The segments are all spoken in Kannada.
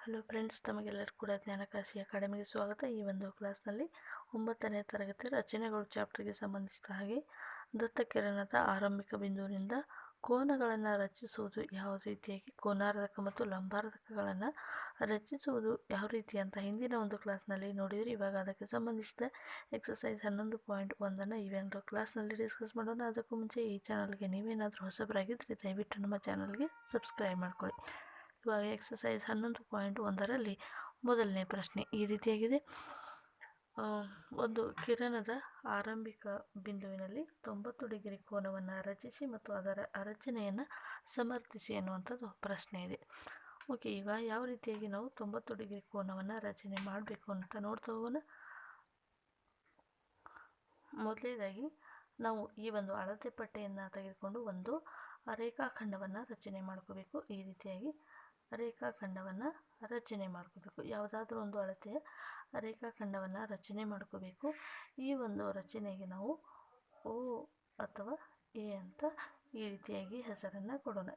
ಹಲೋ ಫ್ರೆಂಡ್ಸ್, ತಮಗೆಲ್ಲರೂ ಕೂಡ ಜ್ಞಾನಕಾಶಿ ಅಕಾಡೆಮಿಗೆ ಸ್ವಾಗತ. ಈ ಒಂದು ಕ್ಲಾಸ್ನಲ್ಲಿ 9ನೇ ತರಗತಿ ರಚನೆಗಳು ಚಾಪ್ಟರ್ಗೆ ಸಂಬಂಧಿಸಿದ ಹಾಗೆ ದತ್ತಕಿರಣದ ಆರಂಭಿಕ ಬಿಂದುವಿನಿಂದ ಕೋನಗಳನ್ನು ರಚಿಸುವುದು ಯಾವ ರೀತಿಯಾಗಿ, ಕೋನಾರ್ಧಕ ಮತ್ತು ಲಂಬಾರ್ಧಕಗಳನ್ನು ರಚಿಸುವುದು ಯಾವ ರೀತಿ ಅಂತ ಹಿಂದಿನ ಒಂದು ಕ್ಲಾಸ್ನಲ್ಲಿ ನೋಡಿದರೆ, ಇವಾಗ ಅದಕ್ಕೆ ಸಂಬಂಧಿಸಿದ ಎಕ್ಸಸೈಸ್ 11.1 ಈ ಒಂದು ಕ್ಲಾಸ್ನಲ್ಲಿ ಡಿಸ್ಕಸ್ ಮಾಡೋಣ. ಅದಕ್ಕೂ ಮುಂಚೆ ಈ ಚಾನಲ್ಗೆ ನೀವೇನಾದರೂ ಹೊಸಬರಾಗಿದ್ದರೆ ದಯವಿಟ್ಟು ನಮ್ಮ ಚಾನಲ್ಗೆ ಸಬ್ಸ್ಕ್ರೈಬ್ ಮಾಡ್ಕೊಳ್ಳಿ. ಇವಾಗ ಎಕ್ಸಸೈಸ್ 11.1ರಲ್ಲಿ ಮೊದಲನೇ ಪ್ರಶ್ನೆ ಈ ರೀತಿಯಾಗಿದೆ. ಒಂದು ಕಿರಣದ ಆರಂಭಿಕ ಬಿಂದುವಿನಲ್ಲಿ 90 ಡಿಗ್ರಿ ಕೋನವನ್ನು ರಚಿಸಿ ಮತ್ತು ಅದರ ರಚನೆಯನ್ನು ಸಮರ್ಥಿಸಿ ಎನ್ನುವಂಥದ್ದು ಪ್ರಶ್ನೆ ಇದೆ. ಓಕೆ, ಈಗ ಯಾವ ರೀತಿಯಾಗಿ ನಾವು 90 ಡಿಗ್ರಿ ಕೋನವನ್ನು ರಚನೆ ಮಾಡಬೇಕು ಅಂತ ನೋಡ್ತಾ ಹೋಗೋಣ. ಮೊದಲನೇದಾಗಿ ನಾವು ಈ ಒಂದು ಅಳತೆ ಪಟ್ಟಿಯನ್ನು ತೆಗೆದುಕೊಂಡು ಒಂದು ರೇಖಾಖಂಡವನ್ನು ರಚನೆ ಮಾಡ್ಕೋಬೇಕು. ಈ ರೀತಿಯಾಗಿ ರೇಖಾಖಂಡವನ್ನು ರಚನೆ ಮಾಡ್ಕೋಬೇಕು. ಯಾವುದಾದ್ರೂ ಒಂದು ಅಳತೆಯ ರೇಖಾಖಂಡವನ್ನು ರಚನೆ ಮಾಡ್ಕೋಬೇಕು. ಈ ಒಂದು ರಚನೆಗೆ ನಾವು ಓ ಅಥವಾ ಎ ಅಂತ ಈ ರೀತಿಯಾಗಿ ಹೆಸರನ್ನು ಕೊಡೋಣ.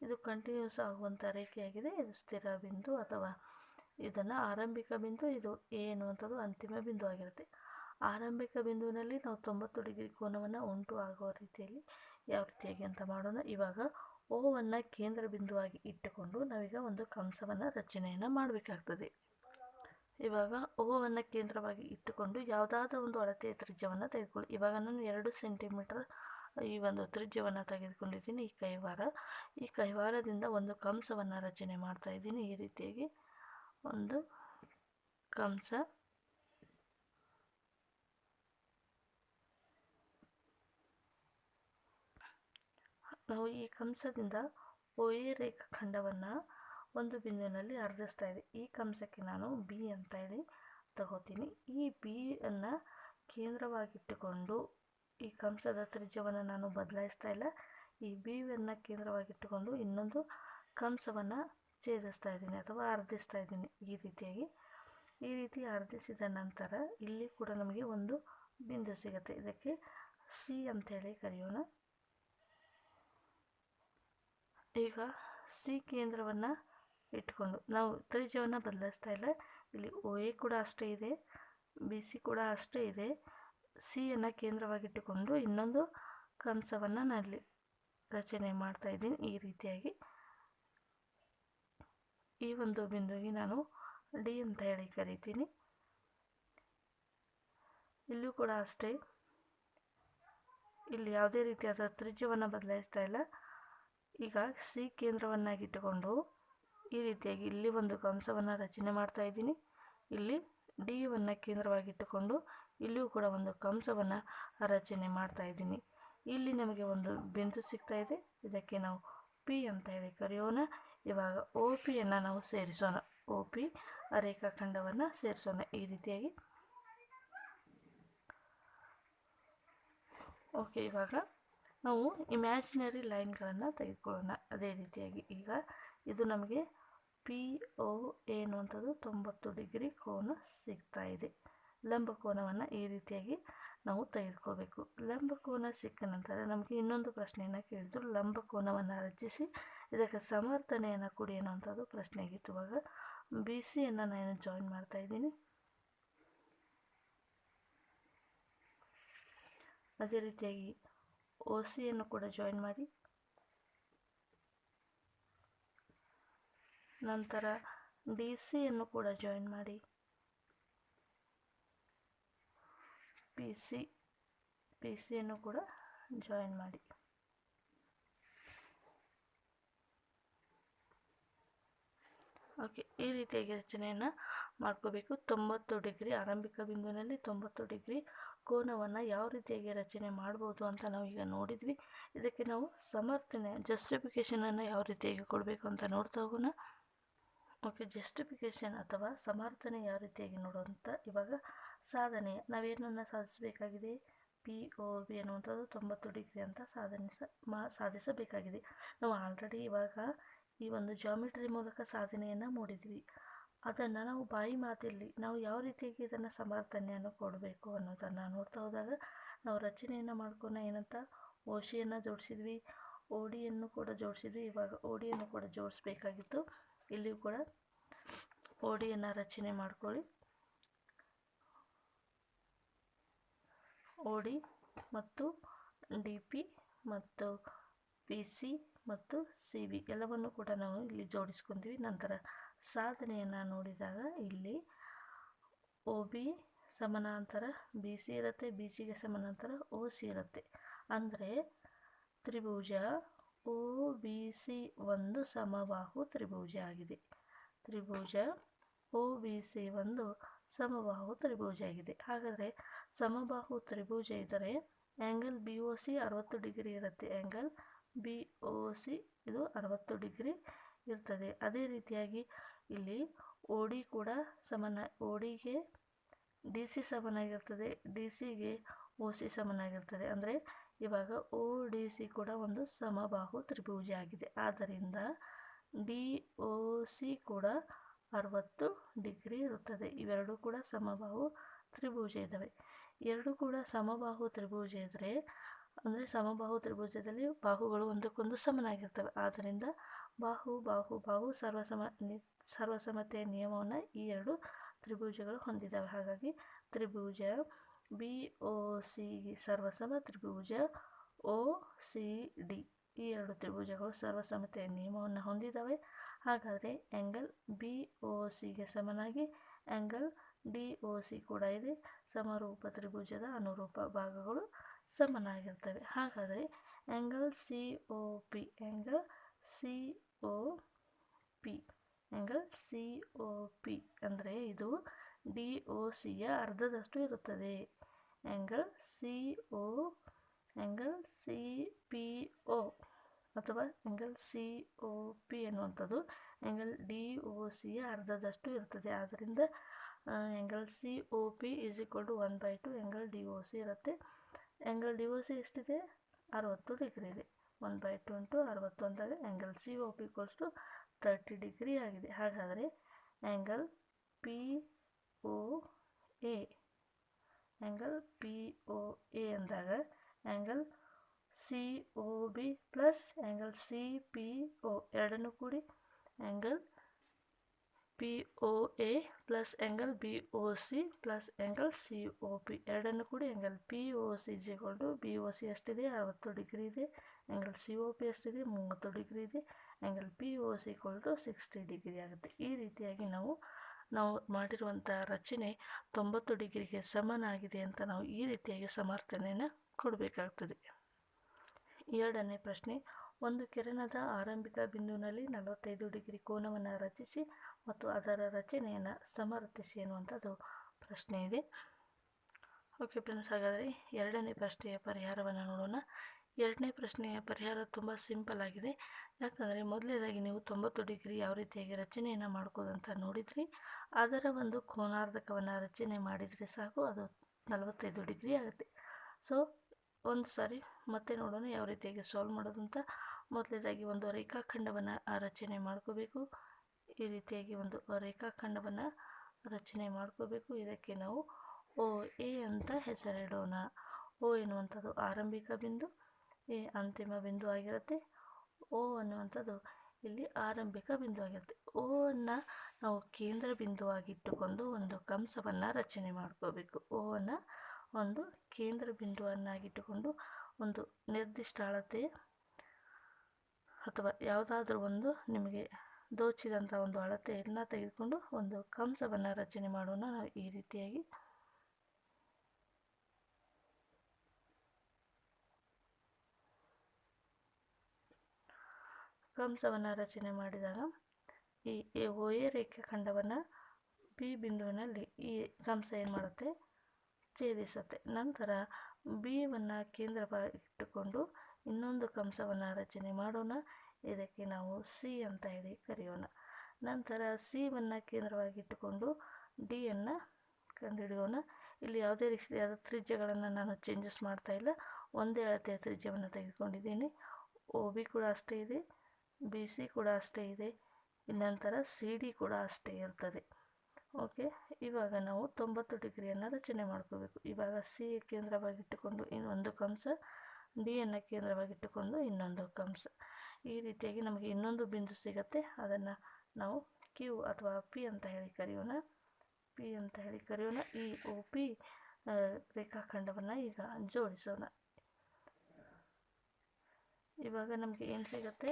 ಇದು ಕಂಟಿನ್ಯೂಸ್ ಆಗುವಂಥ ರೇಖೆಯಾಗಿದೆ. ಇದು ಸ್ಥಿರ ಬಿಂದು ಅಥವಾ ಇದನ್ನು ಆರಂಭಿಕ ಬಿಂದು, ಇದು ಎ ಎನ್ನುವಂಥದ್ದು ಅಂತಿಮ ಬಿಂದು ಆಗಿರುತ್ತೆ. ಆರಂಭಿಕ ಬಿಂದುವಿನಲ್ಲಿ ನಾವು 90 ಡಿಗ್ರಿ ಕೋನವನ್ನು ಉಂಟು ಆಗುವ ರೀತಿಯಲ್ಲಿ ಯಾವ ರೀತಿಯಾಗಿ ಅಂತ ಮಾಡೋಣ. ಇವಾಗ ಓವನ್ನು ಕೇಂದ್ರ ಬಿಂದುವಾಗಿ ಇಟ್ಟುಕೊಂಡು ನಾವೀಗ ಒಂದು ಕಂಸವನ್ನು ರಚನೆಯನ್ನು ಮಾಡಬೇಕಾಗ್ತದೆ. ಇವಾಗ ಓವನ್ನು ಕೇಂದ್ರವಾಗಿ ಇಟ್ಟುಕೊಂಡು ಯಾವುದಾದ್ರೂ ಒಂದು ಅಳತೆಯ ತ್ರಿಜ್ಯವನ್ನು ತೆಗೆದುಕೊಳ್ಳಿ. ಇವಾಗ ನಾನು 2 ಸೆಂಟಿಮೀಟರ್ ಈ ಒಂದು ತ್ರಿಜ್ಯವನ್ನು ತೆಗೆದುಕೊಂಡಿದ್ದೀನಿ. ಈ ಕೈವಾರದಿಂದ ಒಂದು ಕಂಸವನ್ನು ರಚನೆ ಮಾಡ್ತಾ ಇದ್ದೀನಿ. ಈ ರೀತಿಯಾಗಿ ಒಂದು ಕಂಸ. ನಾವು ಈ ಕಂಸದಿಂದ ಓ ಎ ರೇಖಾಖಂಡವನ್ನು ಒಂದು ಬಿಂದುವಿನಲ್ಲಿ ಅರ್ಧಿಸ್ತಾ ಇದೆ. ಈ ಕಂಸಕ್ಕೆ ನಾನು ಬಿ ಅಂತ ಹೇಳಿ ತಗೋತೀನಿ. ಈ ಬಿ ಅನ್ನು ಕೇಂದ್ರವಾಗಿಟ್ಟುಕೊಂಡು ಈ ಕಂಸದ ತ್ರಿಜ್ಯವನ್ನು ನಾನು ಬದಲಾಯಿಸ್ತಾ ಇಲ್ಲ. ಈ ಬಿ ಅನ್ನು ಕೇಂದ್ರವಾಗಿಟ್ಟುಕೊಂಡು ಇನ್ನೊಂದು ಕಂಸವನ್ನು ಛೇದಿಸ್ತಾ ಇದ್ದೀನಿ ಅಥವಾ ಅರ್ಧಿಸ್ತಾ ಇದ್ದೀನಿ. ಈ ರೀತಿ ಅರ್ಧಿಸಿದ ನಂತರ ಇಲ್ಲಿ ಕೂಡ ನಮಗೆ ಒಂದು ಬಿಂದು ಸಿಗುತ್ತೆ. ಇದಕ್ಕೆ ಸಿ ಅಂತೇಳಿ ಕರೆಯೋಣ. ಈಗ ಸಿ ಕೇಂದ್ರವನ್ನು ಇಟ್ಕೊಂಡು ನಾವು ತ್ರಿಜ್ಯವನ್ನು ಬದಲಾಯಿಸ್ತಾ ಇಲ್ಲ. ಇಲ್ಲಿ ಓ ಎ ಕೂಡ ಅಷ್ಟೇ ಇದೆ, ಬಿ ಸಿ ಕೂಡ ಅಷ್ಟೇ ಇದೆ. ಸಿಯನ್ನು ಕೇಂದ್ರವಾಗಿಟ್ಟುಕೊಂಡು ಇನ್ನೊಂದು ಕಂಸವನ್ನು ನಾನಲ್ಲಿ ರಚನೆ ಮಾಡ್ತಾ ಇದ್ದೀನಿ. ಈ ರೀತಿಯಾಗಿ ಈ ಒಂದು ಬಿಂದುವಿಗೆ ನಾನು ಡಿ ಅಂತ ಹೇಳಿ ಕರಿತೀನಿ. ಇಲ್ಲೂ ಕೂಡ ಅಷ್ಟೇ, ಇಲ್ಲಿ ಯಾವುದೇ ರೀತಿಯಾದ ತ್ರಿಜ್ಯವನ್ನು ಬದಲಾಯಿಸ್ತಾ ಇಲ್ಲ. ಈಗ ಸಿ ಕೇಂದ್ರವನ್ನಾಗಿಟ್ಟುಕೊಂಡು ಈ ರೀತಿಯಾಗಿ ಇಲ್ಲಿ ಒಂದು ಕಂಸವನ್ನು ರಚನೆ ಮಾಡ್ತಾ ಇದ್ದೀನಿ. ಇಲ್ಲಿ ಡಿ ಯನ್ನು ಕೇಂದ್ರವಾಗಿಟ್ಟುಕೊಂಡು ಇಲ್ಲಿಯೂ ಕೂಡ ಒಂದು ಕಂಸವನ್ನು ರಚನೆ ಮಾಡ್ತಾ ಇದ್ದೀನಿ. ಇಲ್ಲಿ ನಮಗೆ ಒಂದು ಬಿಂದು ಸಿಗ್ತಾ ಇದೆ. ಇದಕ್ಕೆ ನಾವು ಪಿ ಅಂತ ಹೇಳಿ ಕರೆಯೋಣ. ಇವಾಗ ಒ ಪಿಯನ್ನು ನಾವು ಸೇರಿಸೋಣ. ಒ ಪಿ ರೇಖಾಖಂಡವನ್ನು ಸೇರಿಸೋಣ. ಈ ರೀತಿಯಾಗಿ ಓಕೆ, ಇವಾಗ ನಾವು ಇಮ್ಯಾಜಿನರಿ ಲೈನ್ಗಳನ್ನು ತೆಗೆದುಕೊಳ್ಳೋಣ. ಅದೇ ರೀತಿಯಾಗಿ ಈಗ ಇದು ನಮಗೆ ಪಿ ಒ ಎ ಅನ್ನುವಂಥದ್ದು 90 ಡಿಗ್ರಿ ಕೋನ ಸಿಗ್ತಾ ಇದೆ. ಲಂಬ ಕೋನವನ್ನು ಈ ರೀತಿಯಾಗಿ ನಾವು ತೆಗೆದುಕೋಬೇಕು. ಲಂಬ ಕೋನ ಸಿಕ್ಕ ನಂತರ ನಮಗೆ ಇನ್ನೊಂದು ಪ್ರಶ್ನೆಯನ್ನು ಕೇಳಿದ್ರು. ಲಂಬ ಕೋನವನ್ನು ರಚಿಸಿ ಇದಕ್ಕೆ ಸಮರ್ಥನೆಯನ್ನು ಕೊಡಿ ಅನ್ನುವಂಥದ್ದು ಪ್ರಶ್ನೆ ಆಗಿತ್ತು. ಇವಾಗ ಬಿ ಸಿಯನ್ನು ನಾನು ಜಾಯಿನ್ ಮಾಡ್ತಾ ಇದ್ದೀನಿ. ಅದೇ ರೀತಿಯಾಗಿ ಒ ಸಿಯನ್ನು ಕೂಡ ಜಾಯಿನ್ ಮಾಡಿ. ನಂತರ ಡಿ ಸಿಯನ್ನು ಕೂಡ ಜಾಯಿನ್ ಮಾಡಿ. ಪಿ ಸಿಯನ್ನು ಕೂಡ ಜಾಯಿನ್ ಮಾಡಿ. ಓಕೆ, ಈ ರೀತಿಯಾಗಿ ರಚನೆಯನ್ನು ಮಾಡ್ಕೋಬೇಕು. 90 ಡಿಗ್ರಿ ಆರಂಭಿಕ ಬಿಂದುವಿನಲ್ಲಿ 90 ಡಿಗ್ರಿ ಕೋನವನ್ನು ಯಾವ ರೀತಿಯಾಗಿ ರಚನೆ ಮಾಡ್ಬೋದು ಅಂತ ನಾವು ಈಗ ನೋಡಿದ್ವಿ. ಇದಕ್ಕೆ ನಾವು ಸಮರ್ಥನೆ ಜಸ್ಟಿಫಿಕೇಷನನ್ನು ಯಾವ ರೀತಿಯಾಗಿ ಕೊಡಬೇಕು ಅಂತ ನೋಡ್ತಾ ಹೋಗೋಣ. ಓಕೆ, ಜಸ್ಟಿಫಿಕೇಷನ್ ಅಥವಾ ಸಮರ್ಥನೆ ಯಾವ ರೀತಿಯಾಗಿ ನೋಡುವಂಥ. ಇವಾಗ ಸಾಧನೆ ನಾವೇನನ್ನು ಸಾಧಿಸಬೇಕಾಗಿದೆ. ಪಿ ಒ ಬಿ ಅನ್ನುವಂಥದ್ದು 90 ಡಿಗ್ರಿ ಅಂತ ಸಾಧಿಸಬೇಕಾಗಿದೆ. ನಾವು ಆಲ್ರೆಡಿ ಇವಾಗ ಈ ಒಂದು ಜಾಮಿಟ್ರಿ ಮೂಲಕ ಸಾಧನೆಯನ್ನು ಮೂಡಿದ್ವಿ. ಅದನ್ನು ನಾವು ಬಾಯಿ ಮಾತಲ್ಲಿ ನಾವು ಯಾವ ರೀತಿಯಾಗಿ ಇದನ್ನು ಸಮರ್ಥನೆಯನ್ನು ಕೊಡಬೇಕು ಅನ್ನೋದನ್ನು ನೋಡ್ತಾ ಹೋದಾಗ ನಾವು ರಚನೆಯನ್ನು ಮಾಡ್ಕೊಂಡು ಏನಂತ ಓ ಶಿಯನ್ನು ಜೋಡಿಸಿದ್ವಿ, ಓ ಡಿಯನ್ನು ಕೂಡ ಜೋಡಿಸಿದ್ವಿ. ಇವಾಗ ಓ ಡಿಯನ್ನು ಕೂಡ ಜೋಡಿಸ್ಬೇಕಾಗಿತ್ತು. ಇಲ್ಲಿಯೂ ಕೂಡ ODಯನ್ನು ರಚನೆ ಮಾಡ್ಕೊಳ್ಳಿ. OD ಮತ್ತು DP ಮತ್ತು PC ಮತ್ತು CB ಎಲ್ಲವನ್ನು ಕೂಡ ನಾವು ಇಲ್ಲಿ ಜೋಡಿಸ್ಕೊತೀವಿ. ನಂತರ ಸಾಧನೆಯನ್ನು ನೋಡಿದಾಗ ಇಲ್ಲಿ OB ಸಮಾನಾಂತರ BC ಇರುತ್ತೆ, BCಗೆ ಸಮಾನಾಂತರ OC ಇರುತ್ತೆ. ಅಂದರೆ ತ್ರಿಭುಜ OBC ಒಂದು ಸಮಬಾಹು ತ್ರಿಭುಜ ಆಗಿದೆ. ತ್ರಿಭುಜ OBC ಒಂದು ಸಮಬಾಹು ತ್ರಿಭುಜ ಆಗಿದೆ. ಹಾಗಾದರೆ ಸಮಬಾಹು ತ್ರಿಭುಜ ಇದ್ದರೆ ಆ್ಯಂಗಲ್ BOC 60 ಡಿಗ್ರಿ ಇರುತ್ತೆ. ಆ್ಯಂಗಲ್ BOC ಇದು 60 ಡಿಗ್ರಿ ಇರ್ತದೆ. ಅದೇ ರೀತಿಯಾಗಿ ಇಲ್ಲಿ OD ಕೂಡ ODಗೆ DC ಸಮನಾಗಿರ್ತದೆ, DCಗೆ OC ಸಮನಾಗಿರ್ತದೆ. ಅಂದರೆ ಇವಾಗ ODC ಕೂಡ ಒಂದು ಸಮಬಾಹು ತ್ರಿಭುಜ ಆಗಿದೆ. ಆದ್ದರಿಂದ DOC ಕೂಡ 60 ಡಿಗ್ರಿ ಇರುತ್ತದೆ. ಇವೆರಡೂ ಕೂಡ ಸಮಬಾಹು ತ್ರಿಭುಜ ಇದ್ದಾವೆ. ಎರಡು ಕೂಡ ಸಮಬಾಹು ತ್ರಿಭುಜ ಇದ್ದರೆ ಅಂದರೆ ಸಮಬಾಹು ತ್ರಿಭುಜದಲ್ಲಿ ಬಾಹುಗಳು ಒಂದಕ್ಕೊಂದು ಸಮನಾಗಿರ್ತವೆ. ಆದ್ದರಿಂದ ಬಾಹು ಬಾಹು ಬಾಹು ಸರ್ವಸಮತೆಯ ನಿಯಮವನ್ನು ಈ ಎರಡು ತ್ರಿಭುಜಗಳು ಹೊಂದಿದ್ದಾವೆ. ಹಾಗಾಗಿ ತ್ರಿಭುಜ BOC ಸರ್ವಸಮ, ತ್ರಿಭುಜ OCD ಈ ಎರಡು ತ್ರಿಭುಜಗಳು ಸರ್ವಸಮತೆಯ ನಿಯಮವನ್ನು ಹೊಂದಿದ್ದಾವೆ. ಹಾಗಾದರೆ ಆ್ಯಂಗಲ್ BOCಗೆ ಸಮನಾಗಿ ಆ್ಯಂಗಲ್ DOC ಕೂಡ ಇದೆ. ಸಮರೂಪ ತ್ರಿಭುಜದ ಅನುರೂಪ ಭಾಗಗಳು ಸಮನಾಗಿರ್ತವೆ. ಹಾಗಾದರೆ ಆ್ಯಂಗಲ್ COP ಅಂದರೆ ಇದು DOCಯ ಅರ್ಧದಷ್ಟು ಇರುತ್ತದೆ. ಆ್ಯಂಗಲ್ CPO ಅಥವಾ ಆ್ಯಂಗಲ್ COP ಎನ್ನುವಂಥದ್ದು ಆ್ಯಂಗಲ್ DOCಯ ಅರ್ಧದಷ್ಟು ಇರುತ್ತದೆ. ಆದ್ದರಿಂದ ಆ್ಯಂಗಲ್ COP = 1/2 ಆ್ಯಂಗಲ್ DOC ಇರುತ್ತೆ. ಆ್ಯಂಗಲ್ DOC ಎಷ್ಟಿದೆ? 60 ಡಿಗ್ರಿ ಇದೆ. 1/2 × 60 ಅಂದಾಗ ಆ್ಯಂಗಲ್ COP = 30 ಡಿಗ್ರಿ ಆಗಿದೆ. ಹಾಗಾದರೆ ಆ್ಯಂಗಲ್ POA ಅಂದಾಗ angle COB plus angle CPO ಎರಡನ್ನೂ ಕೂಡಿ angle POA plus angle BOC plus angle COP ಎರಡನ್ನೂ ಕೂಡಿ ಆ್ಯಂಗಲ್ POC = BOC ಎಷ್ಟಿದೆ? 60 ಡಿಗ್ರಿ ಇದೆ. ಆ್ಯಂಗಲ್ COP ಎಷ್ಟಿದೆ? 30 ಡಿಗ್ರಿ ಇದೆ. ಆ್ಯಂಗಲ್ POC = 60 ಡಿಗ್ರಿ ಆಗುತ್ತೆ. ಈ ರೀತಿಯಾಗಿ ನಾವು ಮಾಡಿರುವಂಥ ರಚನೆ 90 ಡಿಗ್ರಿಗೆ ಸಮನಾಗಿದೆ ಅಂತ ನಾವು ಈ ರೀತಿಯಾಗಿ ಸಮರ್ಥನೆಯನ್ನು ಕೊಡಬೇಕಾಗ್ತದೆ. ಎರಡನೇ ಪ್ರಶ್ನೆ, ಒಂದು ಕಿರಣದ ಆರಂಭಿಕ ಬಿಂದುವಿನಲ್ಲಿ 45 ಡಿಗ್ರಿ ಕೋನವನ್ನು ರಚಿಸಿ ಮತ್ತು ಅದರ ರಚನೆಯನ್ನು ಸಮರ್ಥಿಸಿ ಎನ್ನುವಂಥದ್ದು ಪ್ರಶ್ನೆ ಇದೆ. ಓಕೆ ಫ್ರೆಂಡ್ಸ್, ಹಾಗಾದರೆ ಎರಡನೇ ಪ್ರಶ್ನೆಯ ಪರಿಹಾರವನ್ನು ನೋಡೋಣ. ಎರಡನೇ ಪ್ರಶ್ನೆಯ ಪರಿಹಾರ ತುಂಬ ಸಿಂಪಲ್ ಆಗಿದೆ. ಯಾಕಂದರೆ ಮೊದಲನೇದಾಗಿ ನೀವು 90 ಡಿಗ್ರಿ ಯಾವ ರೀತಿಯಾಗಿ ರಚನೆಯನ್ನು ಮಾಡ್ಕೋದಂತ ನೋಡಿದ್ರಿ. ಅದರ ಒಂದು ಕೋನಾರ್ಧಕವನ್ನು ರಚನೆ ಮಾಡಿದರೆ ಸಾಕು, ಅದು 45 ಡಿಗ್ರಿ ಆಗುತ್ತೆ. ಸೊ ಒಂದು ಸಾರಿ ಮತ್ತೆ ನೋಡೋಣ ಯಾವ ರೀತಿಯಾಗಿ ಸಾಲ್ವ್ ಮಾಡೋದಂತ. ಮೊದಲನೇದಾಗಿ ಒಂದು ರೇಖಾಖಂಡವನ್ನು ರಚನೆ ಮಾಡ್ಕೋಬೇಕು. ಈ ರೀತಿಯಾಗಿ ಒಂದು ರೇಖಾಖಂಡವನ್ನು ರಚನೆ ಮಾಡ್ಕೋಬೇಕು. ಇದಕ್ಕೆ ನಾವು OA ಅಂತ ಹೆಸರಿಡೋಣ. O ಎನ್ನುವಂಥದ್ದು ಆರಂಭಿಕ ಬಿಂದು, A ಅಂತಿಮ ಬಿಂದು ಆಗಿರುತ್ತೆ. O ಅನ್ನುವಂಥದ್ದು ಇಲ್ಲಿ ಆರಂಭಿಕ ಬಿಂದು ಆಗಿರುತ್ತೆ. O ಅನ್ನು ನಾವು ಕೇಂದ್ರ ಬಿಂದುವಾಗಿಟ್ಟುಕೊಂಡು ಒಂದು ಕಂಸವನ್ನು ರಚನೆ ಮಾಡ್ಕೋಬೇಕು. O ಅನ್ನು ಒಂದು ಕೇಂದ್ರ ಬಿಂದುವನ್ನಾಗಿಟ್ಟುಕೊಂಡು ಒಂದು ನಿರ್ದಿಷ್ಟ ಅಳತೆ ಅಥವಾ ಯಾವುದಾದ್ರೂ ಒಂದು ನಿಮಗೆ ದೋಚಿದಂಥ ಒಂದು ಅಳತೆಯನ್ನು ತೆಗೆದುಕೊಂಡು ಒಂದು ಕಂಸವನ್ನು ರಚನೆ ಮಾಡೋಣ. ನಾವು ಈ ರೀತಿಯಾಗಿ ಕಂಸವನ್ನು ರಚನೆ ಮಾಡಿದಾಗ ಈ OA ರೇಖಾಖಂಡವನ್ನು B ಬಿಂದುವಿನಲ್ಲಿ ಈ ಕಂಸ ಏನು ಮಾಡುತ್ತೆ? ಛೇದಿಸುತ್ತೆ. ನಂತರ B-ವನ್ನು ಕೇಂದ್ರವಾಗಿಟ್ಟುಕೊಂಡು ಇನ್ನೊಂದು ಕಂಸವನ್ನು ರಚನೆ ಮಾಡೋಣ. ಇದಕ್ಕೆ ನಾವು C ಅಂತ ಹೇಳಿ ಕರೆಯೋಣ. ನಂತರ C-ವನ್ನು ಕೇಂದ್ರವಾಗಿಟ್ಟುಕೊಂಡು D-ಯನ್ನು ಕಂಡುಹಿಡಿಯೋಣ. ಇಲ್ಲಿ ಯಾವುದೇ ರೀತಿಯಾದ ತ್ರಿಜ್ಯಗಳನ್ನು ನಾನು ಚೇಂಜಸ್ ಮಾಡ್ತಾ ಇಲ್ಲ, ಒಂದೇ ಅಳತೆಯ ತ್ರಿಜ್ಯವನ್ನು ತೆಗೆದುಕೊಂಡಿದ್ದೀನಿ. OB ಕೂಡ ಅಷ್ಟೇ ಇದೆ, BC ಕೂಡ ಅಷ್ಟೇ ಇದೆ, ನಂತರ CD ಕೂಡ ಅಷ್ಟೇ ಇರ್ತದೆ. ಓಕೆ, ಇವಾಗ ನಾವು 90 ಡಿಗ್ರಿಯನ್ನು ರಚನೆ ಮಾಡ್ಕೋಬೇಕು. ಇವಾಗ C ಕೇಂದ್ರವಾಗಿಟ್ಟುಕೊಂಡು ಇನ್ನೊಂದು ಕಂಸ, D-ಯನ್ನು ಕೇಂದ್ರವಾಗಿಟ್ಟುಕೊಂಡು ಇನ್ನೊಂದು ಕಂಸ. ಈ ರೀತಿಯಾಗಿ ನಮಗೆ ಇನ್ನೊಂದು ಬಿಂದು ಸಿಗುತ್ತೆ. ಅದನ್ನು ನಾವು ಕ್ಯೂ ಅಥವಾ ಪಿ ಅಂತ ಹೇಳಿ ಕರೆಯೋಣ. ಈ ಒ ಪಿ ರೇಖಾಖಂಡವನ್ನು ಈಗ ಜೋಡಿಸೋಣ. ಇವಾಗ ನಮಗೆ ಏನು ಸಿಗುತ್ತೆ?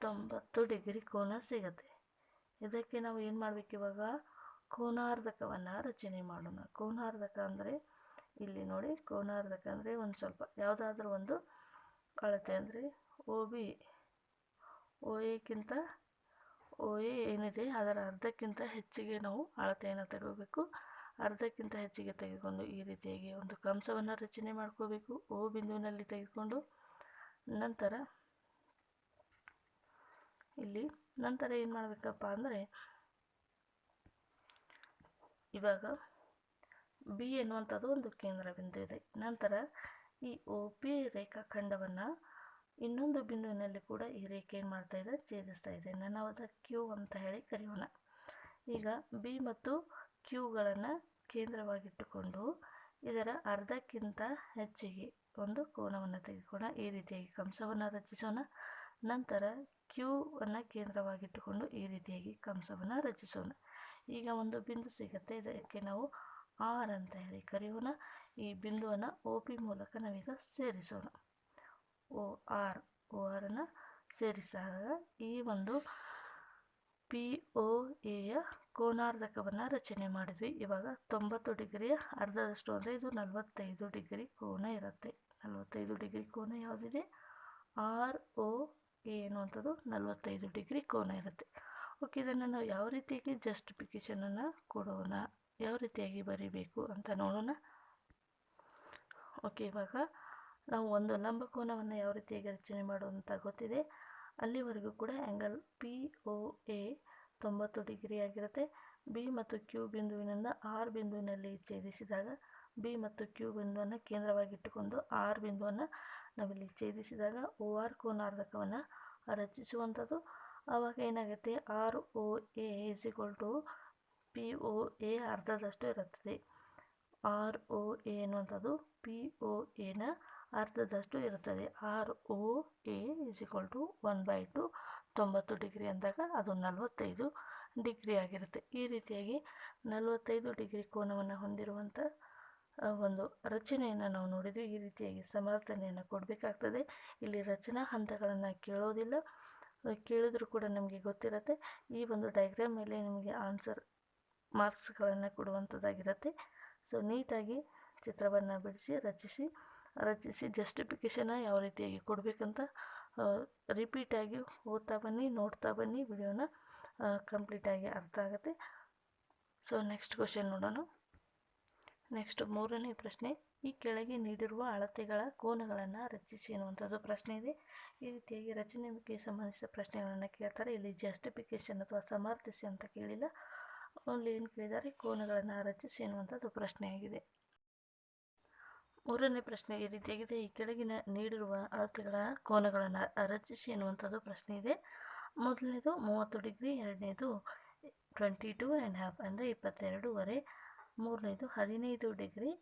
90 ಡಿಗ್ರಿ ಕೋನ ಸಿಗುತ್ತೆ. ಇದಕ್ಕೆ ನಾವು ಏನು ಮಾಡಬೇಕು? ಇವಾಗ ಕೋನಾರ್ಧಕವನ್ನು ರಚನೆ ಮಾಡೋಣ. ಕೋನಾರ್ಧಕ ಅಂದರೆ ಇಲ್ಲಿ ನೋಡಿ, ಕೋನಾರ್ಧಕ ಅಂದರೆ ಒಂದು ಸ್ವಲ್ಪ ಯಾವುದಾದ್ರೂ ಒಂದು ಅಳತೆ ಅಂದರೆ ಒ ಎ ಏನಿದೆ ಅದರ ಅರ್ಧಕ್ಕಿಂತ ಹೆಚ್ಚಿಗೆ ನಾವು ಅಳತೆಯನ್ನು ತಗೋಬೇಕು. ಅರ್ಧಕ್ಕಿಂತ ಹೆಚ್ಚಿಗೆ ತೆಗೆದುಕೊಂಡು ಈ ರೀತಿಯಾಗಿ ಒಂದು ಕಂಸವನ್ನು ರಚನೆ ಮಾಡ್ಕೋಬೇಕು O ಬಿಂದುವಿನಲ್ಲಿ ತೆಗೆದುಕೊಂಡು. ನಂತರ ಏನು ಮಾಡಬೇಕಪ್ಪ ಅಂದರೆ, ಇವಾಗ ಬಿ ಎನ್ನುವಂಥದ್ದು ಒಂದು ಕೇಂದ್ರ ಬಿಂದು ಇದೆ. ನಂತರ ಈ ಒ ಪಿ ರೇಖಾಖಂಡವನ್ನು ಇನ್ನೊಂದು ಬಿಂದುವಿನಲ್ಲಿ ಕೂಡ ಈ ರೇಖೆ ಏನು ಮಾಡ್ತಾ ಇದೆ? ಛೇದಿಸ್ತಾ ಇದೆ. ನಾವು ಅದನ್ನು ಕ್ಯೂ ಅಂತ ಹೇಳಿ ಕರೆಯೋಣ. ಈಗ ಬಿ ಮತ್ತು ಕ್ಯೂಗಳನ್ನು ಕೇಂದ್ರವಾಗಿಟ್ಟುಕೊಂಡು ಇದರ ಅರ್ಧಕ್ಕಿಂತ ಹೆಚ್ಚಿಗೆ ಒಂದು ಕೋನವನ್ನು ತೆಗೆದುಕೊಳ್ಳೋಣ. ಈ ರೀತಿಯಾಗಿ ಕಂಸವನ್ನು ರಚಿಸೋಣ. ನಂತರ ಕ್ಯೂವನ್ನು ಕೇಂದ್ರವಾಗಿಟ್ಟುಕೊಂಡು ಈ ರೀತಿಯಾಗಿ ಕಂಸವನ್ನು ರಚಿಸೋಣ. ಈಗ ಒಂದು ಬಿಂದು ಸಿಗುತ್ತೆ. ಇದಕ್ಕೆ ನಾವು ಆರ್ ಅಂತ ಹೇಳಿ ಕರೆಯೋಣ. ಈ ಬಿಂದುವನ್ನು ಒ ಪಿ ಮೂಲಕ ನಾವೀಗ ಸೇರಿಸೋಣ. ಒ ಆರನ್ನು ಸೇರಿಸಿದಾಗ ಈ ಒಂದು ಪಿ ಒ ಎಯ ಕೋನಾರ್ಧಕವನ್ನು ರಚನೆ ಮಾಡಿದ್ವಿ. ಇವಾಗ 90 ಡಿಗ್ರಿಯ ಅರ್ಧದಷ್ಟು ಅಂದರೆ ಇದು 45 ಡಿಗ್ರಿ ಕೋನ ಇರುತ್ತೆ. 45 ಡಿಗ್ರಿ ಕೋನ ಯಾವುದಿದೆ? ಆರ್ ಒ ಎ ಅನ್ನುವಂಥದ್ದು 45 ಡಿಗ್ರಿ ಕೋನ ಇರುತ್ತೆ. ಓಕೆ, ಇದನ್ನು ನಾವು ಯಾವ ರೀತಿಯಾಗಿ ಜಸ್ಟಿಫಿಕೇಷನನ್ನು ಕೊಡೋಣ, ಯಾವ ರೀತಿಯಾಗಿ ಬರೀಬೇಕು ಅಂತ ನೋಡೋಣ. ಓಕೆ, ಇವಾಗ ನಾವು ಒಂದು ಲಂಬಕೋನವನ್ನು ಯಾವ ರೀತಿಯಾಗಿ ರಚನೆ ಮಾಡೋದಂತ ಗೊತ್ತಿದೆ. ಅಲ್ಲಿವರೆಗೂ ಕೂಡ angle P O A 90 degree ಆಗಿರುತ್ತೆ. ಬಿ ಮತ್ತು ಕ್ಯೂ ಬಿಂದುವಿನಿಂದ ಆರ್ ಬಿಂದುವಿನಲ್ಲಿ ಛೇದಿಸಿದಾಗ ಬಿ ಮತ್ತು ಕ್ಯೂ ಬಿಂದುವನ್ನು ಕೇಂದ್ರವಾಗಿಟ್ಟುಕೊಂಡು ಆರ್ ಬಿಂದುವನ್ನು ನಾವಿಲ್ಲಿ ಛೇದಿಸಿದಾಗ ಒ ಆರ್ ಕೋನಾರ್ಧಕವನ್ನು ರಚಿಸುವಂಥದ್ದು. ಆವಾಗ ಏನಾಗುತ್ತೆ? R O A = P O A ಅರ್ಧದಷ್ಟು ಇರುತ್ತದೆ. ಆರ್ ಒ ಎ ಅನ್ನುವಂಥದ್ದು ಪಿ ಒ ಎನ ಅರ್ಧದಷ್ಟು ಇರುತ್ತದೆ. ಆರ್ ಒ ಎ = 1/2 90 ಡಿಗ್ರಿ ಅಂದಾಗ ಅದು 45 ಡಿಗ್ರಿ ಆಗಿರುತ್ತೆ. ಈ ರೀತಿಯಾಗಿ 45 ಡಿಗ್ರಿ ಕೋನವನ್ನು ಹೊಂದಿರುವಂಥ ಒಂದು ರಚನೆಯನ್ನು ನಾವು ನೋಡಿದ್ವಿ. ಈ ರೀತಿಯಾಗಿ ಸಮರ್ಥನೆಯನ್ನು ಕೊಡಬೇಕಾಗ್ತದೆ. ಇಲ್ಲಿ ರಚನಾ ಹಂತಗಳನ್ನು ಕೇಳೋದಿಲ್ಲ, ಕೇಳಿದ್ರು ಕೂಡ ನಮಗೆ ಗೊತ್ತಿರುತ್ತೆ. ಈ ಒಂದು ಡಯಾಗ್ರಾಮ್ ಮೇಲೆ ನಿಮಗೆ ಆನ್ಸರ್ ಮಾರ್ಕ್ಸ್ಗಳನ್ನು ಕೊಡುವಂಥದ್ದಾಗಿರುತ್ತೆ. ಸೊ ನೀಟಾಗಿ ಚಿತ್ರವನ್ನು ಬಿಡಿಸಿ ರಚಿಸಿ ಜಸ್ಟಿಫಿಕೇಷನ್ನ ಯಾವ ರೀತಿಯಾಗಿ ಕೊಡಬೇಕಂತ ರಿಪೀಟಾಗಿ ಓದ್ತಾ ಬನ್ನಿ, ನೋಡ್ತಾ ಬನ್ನಿ. ವಿಡಿಯೋನ ಕಂಪ್ಲೀಟಾಗಿ ಅರ್ಥ ಆಗುತ್ತೆ. ಸೊ ನೆಕ್ಸ್ಟ್ ಕ್ವಶನ್ ನೋಡೋಣ. ನೆಕ್ಸ್ಟ್ 3ನೇ ಪ್ರಶ್ನೆ. ಈ ಕೆಳಗೆ ನೀಡಿರುವ ಅಳತೆಗಳ ಕೋನಗಳನ್ನು ರಚಿಸಿ ಎನ್ನುವಂಥದ್ದು ಪ್ರಶ್ನೆ ಇದೆ. ಈ ರೀತಿಯಾಗಿ ರಚನೆಗೆ ಸಂಬಂಧಿಸಿದ ಪ್ರಶ್ನೆಗಳನ್ನು ಕೇಳ್ತಾರೆ. ಇಲ್ಲಿ ಜಸ್ಟಿಫಿಕೇಷನ್ ಅಥವಾ ಸಮರ್ಥಿಸಿ ಅಂತ ಕೇಳಿಲ್ಲ, ಓನ್ಲಿ ಏನು ಕೇಳಿದ್ದಾರೆ? ಕೋನಗಳನ್ನು ರಚಿಸಿ ಎನ್ನುವಂಥದ್ದು ಪ್ರಶ್ನೆಯಾಗಿದೆ. 3ನೇ ಪ್ರಶ್ನೆ ಈ ರೀತಿಯಾಗಿದೆ. ಈ ಕೆಳಗಿನ ನೀಡಿರುವ ಅಳತೆಗಳ ಕೋನಗಳನ್ನು ರಚಿಸಿ ಎನ್ನುವಂಥದ್ದು ಪ್ರಶ್ನೆ ಇದೆ. ಮೊದಲನೇದು 30 ಡಿಗ್ರಿ, ಎರಡನೇದು 22.5 ಅಂದರೆ 22.5, ಮೂರನೇದು 15 ಡಿಗ್ರಿ.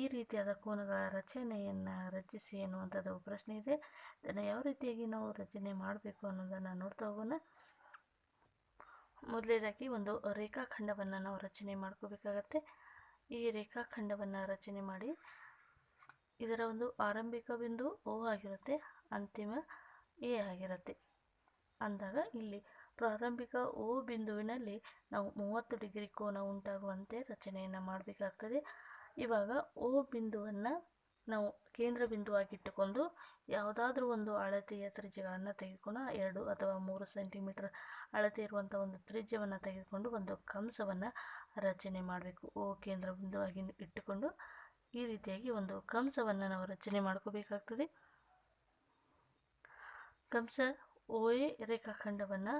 ಈ ರೀತಿಯಾದ ಕೋನಗಳ ರಚನೆಯನ್ನು ರಚಿಸಿ ಎನ್ನುವಂಥದ್ದು ಪ್ರಶ್ನೆ ಇದೆ. ಇದನ್ನು ಯಾವ ರೀತಿಯಾಗಿ ನಾವು ರಚನೆ ಮಾಡಬೇಕು ಅನ್ನೋದನ್ನು ನೋಡ್ತಾ ಹೋಗೋಣ. ಮೊದಲನೇದಾಗಿ ಒಂದು ರೇಖಾಖಂಡವನ್ನು ನಾವು ರಚನೆ ಮಾಡ್ಕೋಬೇಕಾಗತ್ತೆ. ಈ ರೇಖಾಖಂಡವನ್ನು ರಚನೆ ಮಾಡಿ ಇದರ ಒಂದು ಆರಂಭಿಕ ಬಿಂದು O ಆಗಿರುತ್ತೆ, ಅಂತಿಮ A ಆಗಿರುತ್ತೆ. ಅಂದಾಗ ಇಲ್ಲಿ ಪ್ರಾರಂಭಿಕ O ಬಿಂದುವಿನಲ್ಲಿ ನಾವು 30 ಡಿಗ್ರಿ ಕೋನ ಉಂಟಾಗುವಂತೆ ರಚನೆಯನ್ನು ಮಾಡಬೇಕಾಗ್ತದೆ. ಇವಾಗ O ಬಿಂದುವನ್ನು ನಾವು ಕೇಂದ್ರ ಬಿಂದುವಾಗಿಟ್ಟುಕೊಂಡು ಯಾವುದಾದ್ರೂ ಒಂದು ಅಳತೆಯ ತ್ರಿಜ್ಯಗಳನ್ನು ತೆಗೆದುಕೊಂಡು 2 ಅಥವಾ 3 ಸೆಂಟಿಮೀಟರ್ ಅಳತೆ ಇರುವಂಥ ಒಂದು ತ್ರಿಜ್ಯವನ್ನು ತೆಗೆದುಕೊಂಡು ಒಂದು ಕಂಸವನ್ನು ರಚನೆ ಮಾಡಬೇಕು. O ಕೇಂದ್ರ ಬಿಂದುವಾಗಿ ಇಟ್ಟುಕೊಂಡು ಈ ರೀತಿಯಾಗಿ ಒಂದು ಕಂಸವನ್ನು ನಾವು ರಚನೆ ಮಾಡ್ಕೋಬೇಕಾಗ್ತದೆ. ಕಂಸ OA ರೇಖಾಖಂಡವನ್ನು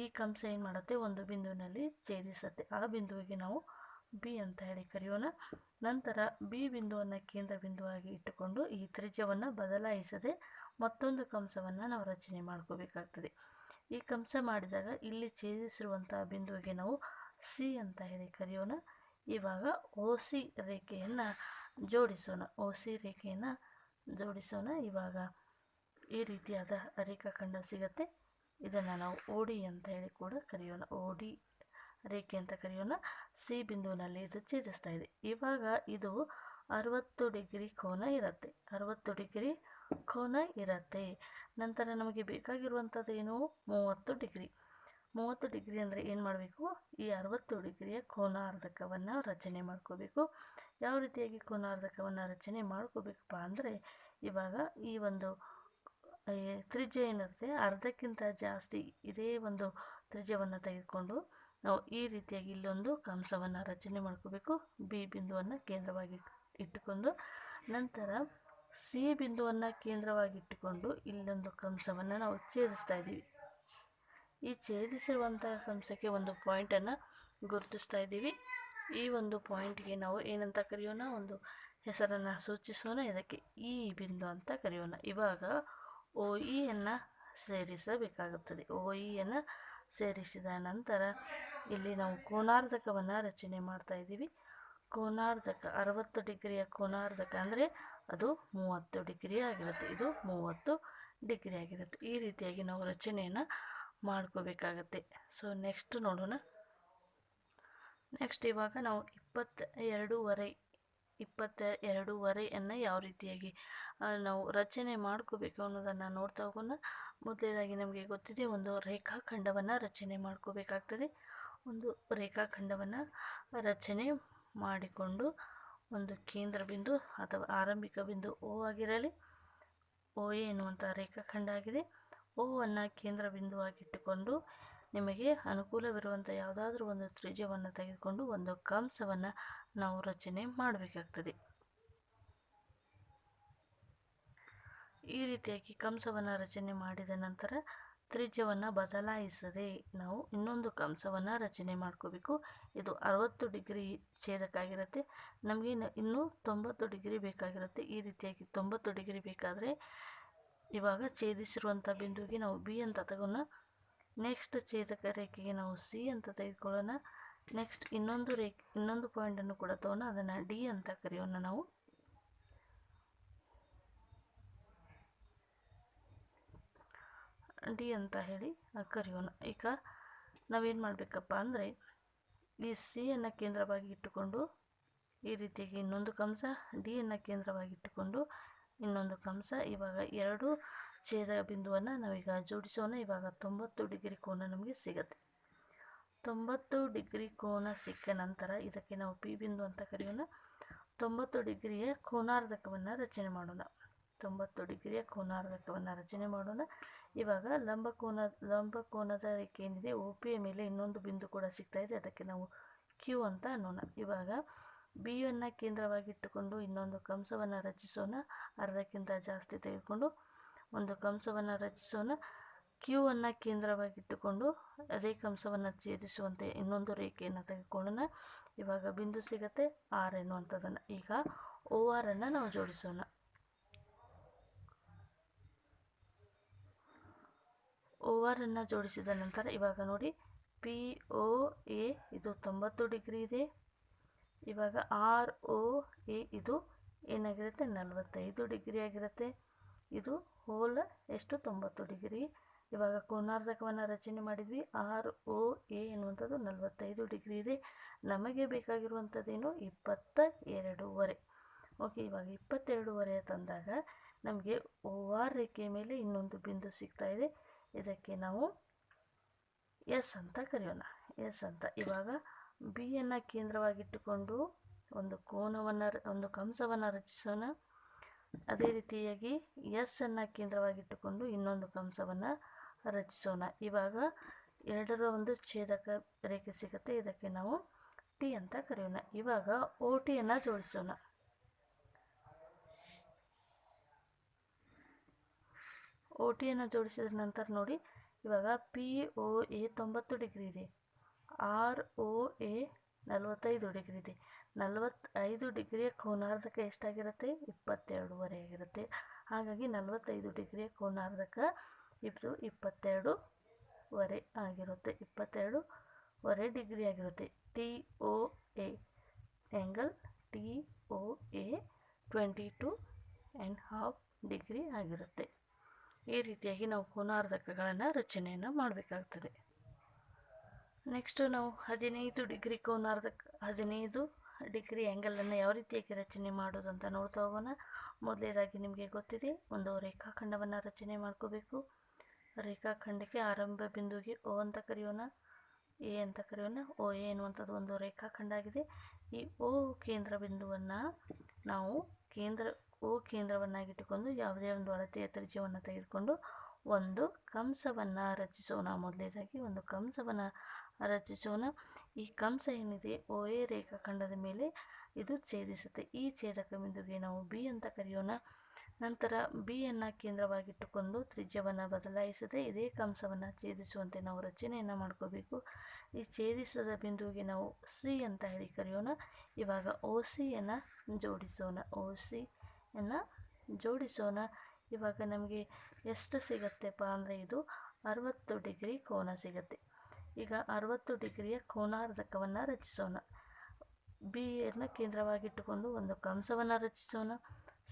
ಈ ಕಂಸ ಏನು ಮಾಡುತ್ತೆ? ಒಂದು ಬಿಂದುವಿನಲ್ಲಿ ಛೇದಿಸುತ್ತೆ. ಆ ಬಿಂದುವಿಗೆ ನಾವು ಬಿ ಅಂತ ಹೇಳಿ ಕರೆಯೋಣ. ನಂತರ ಬಿ ಬಿಂದುವನ್ನು ಕೇಂದ್ರ ಬಿಂದುವಾಗಿ ಇಟ್ಟುಕೊಂಡು ಈ ತ್ರಿಜ್ಯವನ್ನು ಬದಲಾಯಿಸದೆ ಮತ್ತೊಂದು ಕಂಸವನ್ನು ನಾವು ರಚನೆ ಮಾಡ್ಕೋಬೇಕಾಗ್ತದೆ. ಈ ಕಂಸ ಮಾಡಿದಾಗ ಇಲ್ಲಿ ಛೇದಿಸಿರುವಂಥ ಬಿಂದುವಿಗೆ ನಾವು ಸಿ ಅಂತ ಹೇಳಿ ಕರೆಯೋಣ. ಇವಾಗ OC ರೇಖೆಯನ್ನು ಜೋಡಿಸೋಣ. ಇವಾಗ ಈ ರೀತಿಯಾದ ರೇಖಾಖಂಡ ಸಿಗುತ್ತೆ. ಇದನ್ನು ನಾವು ಓಡಿ ಅಂತ ಹೇಳಿ ಕೂಡ ಕರೆಯೋಣ. ಓಡಿ ರೇಖೆ ಅಂತ ಕರೆಯೋಣ. ಸಿ ಬಿಂದುವಿನಲ್ಲಿ ಇದು ಛೇದಿಸ್ತಾ ಇದೆ. ಇವಾಗ ಇದು 60 ಡಿಗ್ರಿ ಕೋನ ಇರುತ್ತೆ. 60 ಡಿಗ್ರಿ ಕೋನ ಇರುತ್ತೆ. ನಂತರ ನಮಗೆ ಬೇಕಾಗಿರುವಂಥದ್ದು ಏನು? 30 ಡಿಗ್ರಿ. 30 ಡಿಗ್ರಿ ಅಂದರೆ ಏನು ಮಾಡಬೇಕು? ಈ 60 ಡಿಗ್ರಿಯ ಕೋನಾರ್ಧಕವನ್ನು ರಚನೆ ಮಾಡ್ಕೋಬೇಕು. ಯಾವ ರೀತಿಯಾಗಿ ಕೋನಾರ್ಧಕವನ್ನು ರಚನೆ ಮಾಡ್ಕೋಬೇಕಪ್ಪ ಅಂದರೆ, ಇವಾಗ ಈ ಒಂದು ತ್ರಿಜ್ಯ ಏನಿರುತ್ತೆ ಅರ್ಧಕ್ಕಿಂತ ಜಾಸ್ತಿ ಇದೇ ಒಂದು ತ್ರಿಜ್ಯವನ್ನು ತೆಗೆದುಕೊಂಡು ನಾವು ಈ ರೀತಿಯಾಗಿ ಇಲ್ಲೊಂದು ಕಂಸವನ್ನು ರಚನೆ ಮಾಡ್ಕೋಬೇಕು. ಬಿ ಬಿಂದುವನ್ನು ಕೇಂದ್ರವಾಗಿ ಇಟ್ಟುಕೊಂಡು ನಂತರ ಸಿ ಬಿಂದುವನ್ನು ಕೇಂದ್ರವಾಗಿಟ್ಟುಕೊಂಡು ಇಲ್ಲೊಂದು ಕಂಸವನ್ನು ನಾವು ಛೇದಿಸ್ತಾ ಇದ್ದೀವಿ. ಈ ಛೇದಿಸಿರುವಂತಹ ಕಂಸಕ್ಕೆ ಒಂದು ಪಾಯಿಂಟನ್ನು ಗುರುತಿಸ್ತಾ ಇದ್ದೀವಿ. ಈ ಒಂದು ಪಾಯಿಂಟ್ಗೆ ನಾವು ಏನಂತ ಕರೆಯೋಣ? ಒಂದು ಹೆಸರನ್ನು ಸೂಚಿಸೋಣ. ಇದಕ್ಕೆ ಇ ಬಿಂದು ಅಂತ ಕರೆಯೋಣ. ಇವಾಗ ಒ ಇಯನ್ನು ಸೇರಿಸಬೇಕಾಗುತ್ತದೆ. ಒ ಇಯನ್ನು ಸೇರಿಸಿದ ನಂತರ ಇಲ್ಲಿ ನಾವು ಕೋನಾರ್ಧಕವನ್ನು ರಚನೆ ಮಾಡ್ತಾ ಇದ್ದೀವಿ. ಕೋನಾರ್ಧಕ 60 ಡಿಗ್ರಿಯ ಕೋನಾರ್ಧಕ ಅಂದರೆ ಅದು 30 ಡಿಗ್ರಿ ಆಗಿರುತ್ತೆ. ಇದು 30 ಡಿಗ್ರಿ ಆಗಿರುತ್ತೆ. ಈ ರೀತಿಯಾಗಿ ನಾವು ರಚನೆಯನ್ನು ಮಾಡ್ಕೋಬೇಕಾಗತ್ತೆ. ಸೊ ನೆಕ್ಸ್ಟ್ ನೋಡೋಣ. ನೆಕ್ಸ್ಟ್ ಇವಾಗ ನಾವು 22ವರೆಯನ್ನು ಯಾವ ರೀತಿಯಾಗಿ ನಾವು ರಚನೆ ಮಾಡ್ಕೋಬೇಕು ಅನ್ನೋದನ್ನು ನೋಡ್ತಾ ಹೋಗೋಣ. ಮೊದಲನೇದಾಗಿ ನಮಗೆ ಗೊತ್ತಿದೆ, ಒಂದು ರೇಖಾಖಂಡವನ್ನು ರಚನೆ ಮಾಡ್ಕೋಬೇಕಾಗ್ತದೆ. ಒಂದು ರೇಖಾಖಂಡವನ್ನು ರಚನೆ ಮಾಡಿಕೊಂಡು ಒಂದು ಕೇಂದ್ರ ಬಿಂದು ಅಥವಾ ಆರಂಭಿಕ ಬಿಂದು ಓ ಆಗಿರಲಿ. ಓ ಎ ಎನ್ನುವಂಥ ರೇಖಾಖಂಡ ಆಗಿದೆ. ಓವನ್ನು ಕೇಂದ್ರ ಬಿಂದುವಾಗಿಟ್ಟುಕೊಂಡು ನಿಮಗೆ ಅನುಕೂಲವಿರುವಂಥ ಯಾವುದಾದ್ರೂ ಒಂದು ತ್ರಿಜ್ಯವನ್ನು ತೆಗೆದುಕೊಂಡು ಒಂದು ಕಂಸವನ್ನು ನಾವು ರಚನೆ ಮಾಡಬೇಕಾಗ್ತದೆ. ಈ ರೀತಿಯಾಗಿ ಕಂಸವನ್ನು ರಚನೆ ಮಾಡಿದ ನಂತರ ತ್ರಿಜ್ಯವನ್ನು ಬದಲಾಯಿಸದೆ ನಾವು ಇನ್ನೊಂದು ಕಂಸವನ್ನು ರಚನೆ ಮಾಡ್ಕೋಬೇಕು. ಇದು 60 ಡಿಗ್ರಿ ಛೇದಕ ಆಗಿರುತ್ತೆ. ನಮಗೆ ಇನ್ನೂ 90 ಡಿಗ್ರಿ ಬೇಕಾಗಿರುತ್ತೆ. ಈ ರೀತಿಯಾಗಿ 90 ಡಿಗ್ರಿ ಬೇಕಾದರೆ ಇವಾಗ ಛೇದಿಸಿರುವಂಥ ಬಿಂದುವಿಗೆ ನಾವು ಬಿ ಅಂತ ತಗೋಣ. ನೆಕ್ಸ್ಟ್ ಛೇದಕ ರೇಖೆಗೆ ನಾವು ಸಿ ಅಂತ ತೆಗೆದುಕೊಳ್ಳೋಣ. ನೆಕ್ಸ್ಟ್ ಇನ್ನೊಂದು ಪಾಯಿಂಟನ್ನು ಕೂಡ ತಗೋಣ. ಅದನ್ನು ಡಿ ಅಂತ ಕರೆಯೋಣ. ನಾವು ಡಿ ಅಂತ ಹೇಳಿ ಕರೆಯೋಣ. ಈಗ ನಾವೇನು ಮಾಡಬೇಕಪ್ಪ ಅಂದರೆ, ಈ ಸಿಯನ್ನು ಕೇಂದ್ರವಾಗಿ ಇಟ್ಟುಕೊಂಡು ಈ ರೀತಿಯಾಗಿ ಇನ್ನೊಂದು ಕಂಸ, ಡಿಯನ್ನು ಕೇಂದ್ರವಾಗಿ ಇಟ್ಟುಕೊಂಡು ಇನ್ನೊಂದು ಕಂಸ. ಇವಾಗ ಎರಡು ಛೇದ ಬಿಂದುವನ್ನು ನಾವೀಗ ಜೋಡಿಸೋಣ. ಇವಾಗ 90 ಡಿಗ್ರಿ ಕೋನ ನಮಗೆ ಸಿಗುತ್ತೆ. 90 ಡಿಗ್ರಿ ಕೋನ ಸಿಕ್ಕ ನಂತರ ಇದಕ್ಕೆ ನಾವು ಪಿ ಬಿಂದು ಅಂತ ಕರೆಯೋಣ. 90 ಡಿಗ್ರಿಯ ಕೋನಾರ್ಧಕವನ್ನು ರಚನೆ ಮಾಡೋಣ. 90 ಡಿಗ್ರಿಯ ಕೋನಾರ್ಧಕವನ್ನು ರಚನೆ ಮಾಡೋಣ. ಇವಾಗ ಲಂಬಕೋನದ ರೇಖೆ ಏನಿದೆ ಒ ಪಿಯ ಮೇಲೆ ಇನ್ನೊಂದು ಬಿಂದು ಕೂಡ ಸಿಗ್ತಾ ಇದೆ. ಅದಕ್ಕೆ ನಾವು ಕ್ಯೂ ಅಂತ ಅನ್ನೋಣ. ಇವಾಗ ಬಿಯನ್ನು ಕೇಂದ್ರವಾಗಿಟ್ಟುಕೊಂಡು ಇನ್ನೊಂದು ಕಂಸವನ್ನು ರಚಿಸೋಣ. ಅರ್ಧಕ್ಕಿಂತ ಜಾಸ್ತಿ ತೆಗೆದುಕೊಂಡು ಒಂದು ಕಂಸವನ್ನು ರಚಿಸೋಣ. ಕ್ಯೂವನ್ನು ಕೇಂದ್ರವಾಗಿಟ್ಟುಕೊಂಡು ಅದೇ ಕಂಸವನ್ನು ಛೇದಿಸುವಂತೆ ಇನ್ನೊಂದು ರೇಖೆಯನ್ನು ತೆಗೆದುಕೊಳ್ಳೋಣ. ಇವಾಗ ಬಿಂದು ಸಿಗುತ್ತೆ ಆರ್ ಎನ್ನುವಂಥದ್ದನ್ನು. ಈಗ ಓ ಆರನ್ನು ನಾವು ಜೋಡಿಸೋಣ. ಓ ಆರನ್ನು ಜೋಡಿಸಿದ ನಂತರ ಇವಾಗ ನೋಡಿ, ಪಿ ಒ ಎ ಇದು 90 ಡಿಗ್ರಿ ಇದೆ. ಇವಾಗ ಆರ್ ಒ ಎ ಇದು ಏನಾಗಿರುತ್ತೆ 45 ಡಿಗ್ರಿ ಆಗಿರುತ್ತೆ. ಇದು ಹೋಲ್ ಎಷ್ಟು 90 ಡಿಗ್ರಿ. ಇವಾಗ ಕೋನಾರ್ಧಕವನ್ನು ರಚನೆ ಮಾಡಿದ್ವಿ. ಆರ್ ಒ ಎ ಎನ್ನುವಂಥದ್ದು 45 ಡಿಗ್ರಿ ಇದೆ. ನಮಗೆ ಬೇಕಾಗಿರುವಂಥದ್ದೇನು 22.5. ಓಕೆ, ಇವಾಗ 22.5 ತಂದಾಗ ನಮಗೆ ಓ ಆರ್ ರೇಖೆಯ ಮೇಲೆ ಇನ್ನೊಂದು ಬಿಂದು ಸಿಗ್ತಾ ಇದೆ. ಇದಕ್ಕೆ ನಾವು ಎಸ್ ಅಂತ ಕರೆಯೋಣ. ಎಸ್ ಅಂತ. ಇವಾಗ ಬಿಯನ್ನು ಕೇಂದ್ರವಾಗಿಟ್ಟುಕೊಂಡು ಒಂದು ಕಂಸವನ್ನು ರಚಿಸೋಣ. ಅದೇ ರೀತಿಯಾಗಿ ಎಸ್ ಅನ್ನು ಕೇಂದ್ರವಾಗಿಟ್ಟುಕೊಂಡು ಇನ್ನೊಂದು ಕಂಸವನ್ನು ರಚಿಸೋಣ. ಇವಾಗ ಎರಡರ ಒಂದು ಛೇದಕ ರೇಖೆ ಸಿಗುತ್ತೆ. ಇದಕ್ಕೆ ನಾವು ಟಿ ಅಂತ ಕರೆಯೋಣ. ಇವಾಗ ಓ ಟಿಯನ್ನು ಜೋಡಿಸೋಣ. ಓ ಟಿಯನ್ನು ಜೋಡಿಸಿದ ನಂತರ ನೋಡಿ, ಇವಾಗ ಪಿ ಒ ಎ 90 ಡಿಗ್ರಿ ಇದೆ. ಆರ್ ಒ ಎ 45 ಡಿಗ್ರಿ ಇದೆ. 45 ಡಿಗ್ರಿಯ ಕೋನಾರ್ಧಕ ಎಷ್ಟಾಗಿರುತ್ತೆ 22.5 ಆಗಿರುತ್ತೆ. ಹಾಗಾಗಿ 45 ಡಿಗ್ರಿಯ ಕೋನಾರ್ಧಕ ಇದು 22.5 ಆಗಿರುತ್ತೆ. 22.5 ಡಿಗ್ರಿ ಆಗಿರುತ್ತೆ. T O A angle T O A 22.5 degree ಆಗಿರುತ್ತೆ. ಈ ರೀತಿಯಾಗಿ ನಾವು ಕೋನಾರ್ಧಕಗಳನ್ನು ರಚನೆಯನ್ನು ಮಾಡಬೇಕಾಗ್ತದೆ. ನೆಕ್ಸ್ಟು ನಾವು 15 ಡಿಗ್ರಿ ಕೋನಾರ್ಧಕ 15 ಡಿಗ್ರಿ ಆ್ಯಂಗಲನ್ನು ಯಾವ ರೀತಿಯಾಗಿ ರಚನೆ ಮಾಡೋದು ಅಂತ ನೋಡ್ತಾ ಹೋಗೋಣ. ಮೊದಲನೇದಾಗಿ ನಿಮಗೆ ಗೊತ್ತಿದೆ, ಒಂದು ರೇಖಾಖಂಡವನ್ನು ರಚನೆ ಮಾಡ್ಕೋಬೇಕು. ರೇಖಾಖಂಡಕ್ಕೆ ಆರಂಭ ಬಿಂದುವಿಗೆ O ಅಂತ ಕರೆಯೋಣ, ಎ ಅಂತ ಕರೆಯೋಣ. O A ಎನ್ನುವಂಥದ್ದು ಒಂದು ರೇಖಾಖಂಡ ಆಗಿದೆ. ಈ O ಕೇಂದ್ರ ಬಿಂದುವನ್ನು ನಾವು O ಕೇಂದ್ರವನ್ನಾಗಿಟ್ಟುಕೊಂಡು ಯಾವುದೇ ಒಂದು ಅಳತೆಯ ತ್ರಿಜ್ಯವನ್ನು ತೆಗೆದುಕೊಂಡು ಒಂದು ಕಂಸವನ್ನು ರಚಿಸೋಣ. ಮೊದಲನೇದಾಗಿ ಒಂದು ಕಂಸವನ್ನು ರಚಿಸೋಣ. ಈ ಕಂಸ ಏನಿದೆ OA ರೇಖಾಖಂಡದ ಮೇಲೆ ಇದು ಛೇದಿಸುತ್ತೆ. ಈ ಛೇದಕ ಬಿಂದುವಿಗೆ ನಾವು B ಅಂತ ಕರೆಯೋಣ. ನಂತರ ಬಿಯನ್ನು ಕೇಂದ್ರವಾಗಿಟ್ಟುಕೊಂಡು ತ್ರಿಜ್ಯವನ್ನು ಬದಲಾಯಿಸದೆ ಇದೇ ಕಂಸವನ್ನು ಛೇದಿಸುವಂತೆ ನಾವು ರಚನೆಯನ್ನು ಮಾಡ್ಕೋಬೇಕು. ಈ ಛೇದಿಸದ ಬಿಂದುವಿಗೆ ನಾವು C ಅಂತ ಹೇಳಿ ಕರೆಯೋಣ. ಇವಾಗ OCಯನ್ನು ಜೋಡಿಸೋಣ. OCಯನ್ನು ಜೋಡಿಸೋಣ. ಇವಾಗ ನಮಗೆ ಎಷ್ಟು ಸಿಗತ್ತೆಪ್ಪ ಅಂದರೆ ಇದು 60 ಡಿಗ್ರಿ ಕೋನ ಸಿಗತ್ತೆ. ಈಗ 60 ಡಿಗ್ರಿಯ ಕೋನಾರ್ಧಕವನ್ನು ರಚಿಸೋಣ. ಬಿಯನ್ನು ಕೇಂದ್ರವಾಗಿಟ್ಟುಕೊಂಡು ಒಂದು ಕಂಸವನ್ನು ರಚಿಸೋಣ.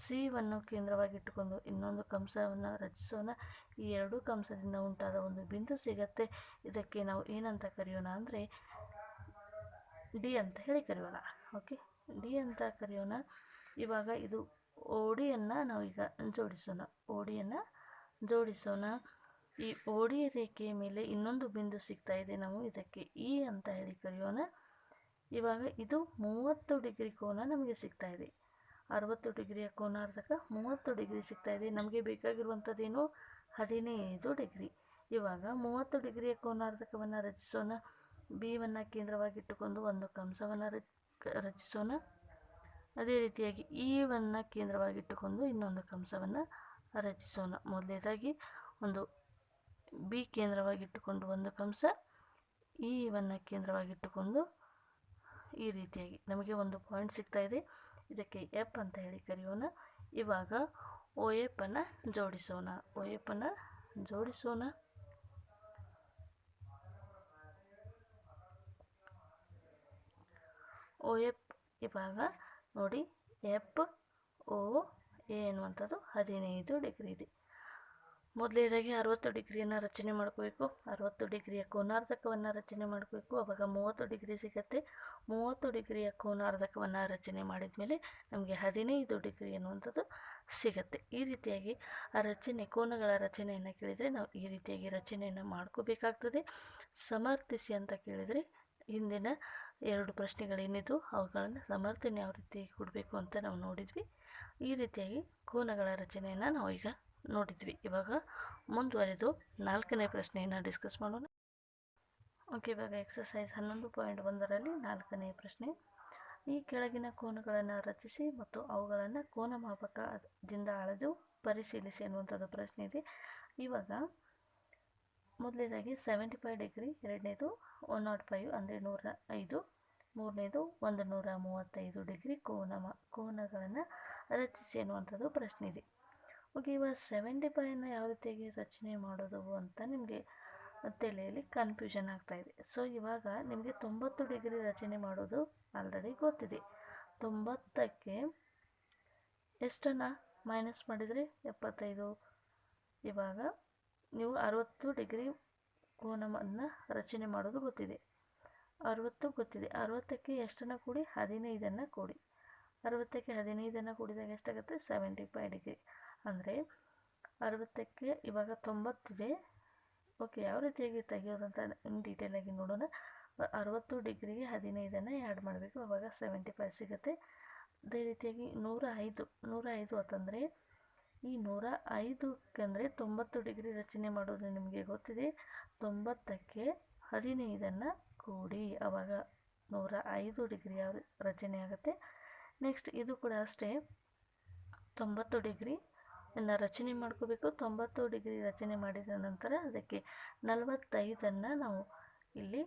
ಸಿವನ್ನು ಕೇಂದ್ರವಾಗಿಟ್ಟುಕೊಂಡು ಇನ್ನೊಂದು ಕಂಸವನ್ನು ರಚಿಸೋಣ. ಈ ಎರಡು ಕಂಸದಿಂದ ಉಂಟಾದ ಒಂದು ಬಿಂದು ಸಿಗತ್ತೆ. ಇದಕ್ಕೆ ನಾವು ಏನಂತ ಕರೆಯೋಣ ಅಂದರೆ ಡಿ ಅಂತ ಹೇಳಿ ಕರೆಯೋಣ. ಓಕೆ, ಡಿ ಅಂತ ಕರೆಯೋಣ. ಇವಾಗ ಇದು ODಯನ್ನು ನಾವೀಗ ಜೋಡಿಸೋಣ. ODಯನ್ನು ಜೋಡಿಸೋಣ. ಈ OD ರೇಖೆಯ ಮೇಲೆ ಇನ್ನೊಂದು ಬಿಂದು ಸಿಗ್ತಾ ಇದೆ. ನಾವು ಇದಕ್ಕೆ E ಅಂತ ಹೇಳಿ ಕರೆಯೋಣ. ಇವಾಗ ಇದು 30 ಡಿಗ್ರಿ ಕೋನ ನಮಗೆ ಸಿಗ್ತಾ ಇದೆ. 60 ಡಿಗ್ರಿಯ ಕೋನಾರ್ಧಕ 30 ಡಿಗ್ರಿ ಸಿಗ್ತಾ ಇದೆ. ನಮಗೆ ಬೇಕಾಗಿರುವಂಥದ್ದೇನು 15 ಡಿಗ್ರಿ. ಇವಾಗ 30 ಡಿಗ್ರಿಯ ಕೋನಾರ್ಧಕವನ್ನು ರಚಿಸೋಣ. ಬಿವನ್ನು ಕೇಂದ್ರವಾಗಿಟ್ಟುಕೊಂಡು ಒಂದು ಕಂಸವನ್ನು ರಚಿಸೋಣ. ಅದೇ ರೀತಿಯಾಗಿ ಇವನ್ನು ಕೇಂದ್ರವಾಗಿಟ್ಟುಕೊಂಡು ಇನ್ನೊಂದು ಕಂಸವನ್ನು ರಚಿಸೋಣ. ಮೊದಲನೇದಾಗಿ ಒಂದು ಬಿ ಕೇಂದ್ರವಾಗಿಟ್ಟುಕೊಂಡು ಒಂದು ಕಂಸ, ಇವನ್ನು ಕೇಂದ್ರವಾಗಿಟ್ಟುಕೊಂಡು ಈ ರೀತಿಯಾಗಿ ನಮಗೆ ಒಂದು ಪಾಯಿಂಟ್ ಸಿಗ್ತಾ ಇದೆ. ಇದಕ್ಕೆ ಎಫ್ ಅಂತ ಹೇಳಿ ಕರೆಯೋಣ. ಇವಾಗ OF ಅನ್ನು ಜೋಡಿಸೋಣ. OF ಅನ್ನು ಜೋಡಿಸೋಣ. OF ಇವಾಗ ನೋಡಿ FOA ಎನ್ನುವಂಥದ್ದು 15 ಡಿಗ್ರಿ ಇದೆ. ಮೊದಲನೇದಾಗಿ 60 ಡಿಗ್ರಿಯನ್ನು ರಚನೆ ಮಾಡ್ಕೋಬೇಕು. 60 ಡಿಗ್ರಿಯ ಕೋನಾರ್ಧಕವನ್ನು ರಚನೆ ಮಾಡಬೇಕು. ಅವಾಗ 30 ಡಿಗ್ರಿ ಸಿಗುತ್ತೆ. 30 ಡಿಗ್ರಿಯ ಕೋನಾರ್ಧಕವನ್ನು ರಚನೆ ಮಾಡಿದ ಮೇಲೆ ನಮಗೆ 15 ಡಿಗ್ರಿ ಅನ್ನುವಂಥದ್ದು ಸಿಗುತ್ತೆ. ಈ ರೀತಿಯಾಗಿ ಕೋನಗಳ ರಚನೆಯನ್ನು ಕೇಳಿದರೆ ನಾವು ಈ ರೀತಿಯಾಗಿ ರಚನೆಯನ್ನು ಮಾಡ್ಕೋಬೇಕಾಗ್ತದೆ. ಸಮರ್ಥಿಸಿ ಅಂತ ಕೇಳಿದರೆ ಹಿಂದಿನ 2 ಪ್ರಶ್ನೆಗಳೇನಿದ್ದು ಅವುಗಳನ್ನು ಸಮರ್ಥನೆ ಯಾವ ರೀತಿ ಕೊಡಬೇಕು ಅಂತ ನಾವು ನೋಡಿದ್ವಿ. ಈ ರೀತಿಯಾಗಿ ಕೋನಗಳ ರಚನೆಯನ್ನು ನಾವು ಈಗ ನೋಡಿದ್ವಿ. ಇವಾಗ ಮುಂದುವರೆದು 4ನೇ ಪ್ರಶ್ನೆಯನ್ನು ಡಿಸ್ಕಸ್ ಮಾಡೋಣ. ಓಕೆ, ಇವಾಗ ಎಕ್ಸಸೈಸ್ 11.1ರಲ್ಲಿ 4ನೇ ಪ್ರಶ್ನೆ. ಈ ಕೆಳಗಿನ ಕೋನಗಳನ್ನು ರಚಿಸಿ ಮತ್ತು ಅವುಗಳನ್ನು ಕೋನ ಮಾಪಕದಿಂದ ಅಳೆದು ಪರಿಶೀಲಿಸಿ ಅನ್ನುವಂಥದ್ದು ಪ್ರಶ್ನೆ ಇದೆ. ಇವಾಗ ಮೊದಲನೇದಾಗಿ 75 ಡಿಗ್ರಿ, ಎರಡನೇದು 105 ಅಂದರೆ 105, ಮೂರನೇದು 135 ಡಿಗ್ರಿ ಕೋನಗಳನ್ನು ರಚಿಸಿ ಅನ್ನುವಂಥದ್ದು ಪ್ರಶ್ನೆ ಇದೆ. ಓಕೆ, ಇವಾಗ 75ನ್ನು ಯಾವ ರೀತಿಯಾಗಿ ರಚನೆ ಮಾಡೋದು ಅಂತ ನಿಮಗೆ ತಲೆಯಲ್ಲಿ ಕನ್ಫ್ಯೂಷನ್ ಆಗ್ತಾಯಿದೆ. ಸೊ ಇವಾಗ ನಿಮಗೆ 90 ಡಿಗ್ರಿ ರಚನೆ ಮಾಡೋದು ಆಲ್ರೆಡಿ ಗೊತ್ತಿದೆ. 90ಕ್ಕೆ ಎಷ್ಟನ್ನು ಮೈನಸ್ ಮಾಡಿದರೆ 75. ಇವಾಗ ನೀವು 60 ಡಿಗ್ರಿ ಕೋನವನ್ನು ರಚನೆ ಮಾಡೋದು ಗೊತ್ತಿದೆ. 60 ಗೊತ್ತಿದೆ. 60ಕ್ಕೆ ಎಷ್ಟನ್ನು ಕೂಡಿ 15ನ್ನು ಕೂಡಿ. 60ಕ್ಕೆ 15ನ್ನು ಕೂಡಿದಾಗ ಎಷ್ಟಾಗುತ್ತೆ 75 ಡಿಗ್ರಿ. ಅಂದರೆ 60ಕ್ಕೆ ಇವಾಗ 90 ಇದೆ. ಓಕೆ, ಯಾವ ರೀತಿಯಾಗಿ ತೆಗೆಯೋದು ಅಂತ ಡೀಟೇಲಾಗಿ ನೋಡೋಣ. 60 ಡಿಗ್ರಿಗೆ 15ನ್ನು ಆ್ಯಡ್ ಮಾಡಬೇಕು. ಆವಾಗ 75 ಸಿಗುತ್ತೆ. ಅದೇ ರೀತಿಯಾಗಿ 105 ಅಂತಂದರೆ ಈ 105ಕ್ಕಂದರೆ 90 ಡಿಗ್ರಿ ರಚನೆ ಮಾಡೋದು ನಿಮಗೆ ಗೊತ್ತಿದೆ. 90ಕ್ಕೆ 15ನ್ನು ಕೂಡಿ ಆವಾಗ 105 ಡಿಗ್ರಿ ರಚನೆ ಆಗುತ್ತೆ. ನೆಕ್ಸ್ಟ್ ಇದು ಕೂಡ ಅಷ್ಟೇ, 90 ಡಿಗ್ರಿಯನ್ನು ರಚನೆ ಮಾಡ್ಕೋಬೇಕು. 90 ಡಿಗ್ರಿ ರಚನೆ ಮಾಡಿದ ನಂತರ ಅದಕ್ಕೆ 45ನ್ನು ನಾವು ಇಲ್ಲಿ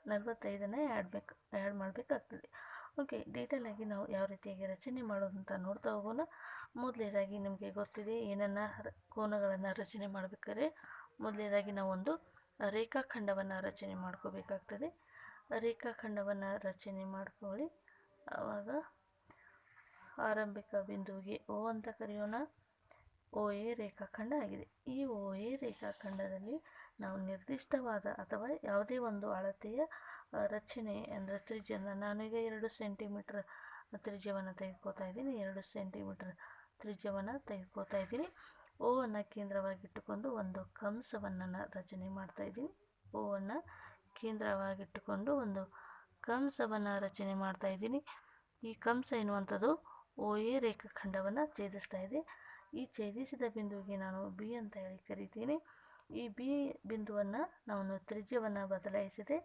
45ನ್ನು ಆ್ಯಡ್ ಮಾಡಬೇಕಾಗ್ತದೆ. ಓಕೆ, ಡೀಟೇಲಾಗಿ ನಾವು ಯಾವ ರೀತಿಯಾಗಿ ರಚನೆ ಮಾಡೋದು ಅಂತ ನೋಡ್ತಾ ಹೋಗೋಣ. ಮೊದಲನೇದಾಗಿ ನಿಮಗೆ ಗೊತ್ತಿದೆ ಏನನ್ನು ಕೋನಗಳನ್ನು ರಚನೆ ಮಾಡಬೇಕಾದ್ರೆ ಮೊದಲನೇದಾಗಿ ನಾವು ಒಂದು ರೇಖಾಖಂಡವನ್ನು ರಚನೆ ಮಾಡ್ಕೋಬೇಕಾಗ್ತದೆ. ರೇಖಾಖಂಡವನ್ನು ರಚನೆ ಮಾಡ್ಕೊಳ್ಳಿ. ಆವಾಗ ಆರಂಭಿಕ ಬಿಂದುವಿಗೆ O ಅಂತ ಕರೆಯೋಣ. ಒ ಎ ರೇಖಾಖಂಡ ಆಗಿದೆ. ಈ ಒ ಎ ರೇಖಾಖಂಡದಲ್ಲಿ ನಾವು ನಿರ್ದಿಷ್ಟವಾದ ಅಥವಾ ಯಾವುದೇ ಒಂದು ಅಳತೆಯ ರಚನೆ ಅಂದರೆ ತ್ರಿಜ್ಯನ, ನಾನೀಗ 2 ಸೆಂಟಿಮೀಟ್ರ್ ತ್ರಿಜ್ಯವನ್ನು ತೆಗೆದುಕೋತಾ ಇದ್ದೀನಿ. 2 ಸೆಂಟಿಮೀಟ್ರ್ ತ್ರಿಜ್ಯವನ್ನು ತೆಗೆದುಕೋತಾ ಇದ್ದೀನಿ. ಓ ಅನ್ನು ಕೇಂದ್ರವಾಗಿಟ್ಟುಕೊಂಡು ಒಂದು ಕಂಸವನ್ನು ರಚನೆ ಮಾಡ್ತಾ ಇದ್ದೀನಿ. ಓ ಅನ್ನು ಕೇಂದ್ರವಾಗಿಟ್ಟುಕೊಂಡು ಒಂದು ಕಂಸವನ್ನು ರಚನೆ ಮಾಡ್ತಾ ಇದ್ದೀನಿ. ಈ ಕಂಸ ಎನ್ನುವಂಥದ್ದು ಒ ಎ ರೇಖಾಖಂಡವನ್ನು ಛೇದಿಸ್ತಾ ಇದೆ. ಈ ಛೇದಿಸಿದ ಬಿಂದುವಿಗೆ ನಾನು ಬಿ ಅಂತ ಹೇಳಿ ಕರಿತೀನಿ. ಈ ಬಿ ಬಿಂದುವನ್ನು ನಾನು ತ್ರಿಜ್ಯವನ್ನು ಬದಲಾಯಿಸಿದೆ.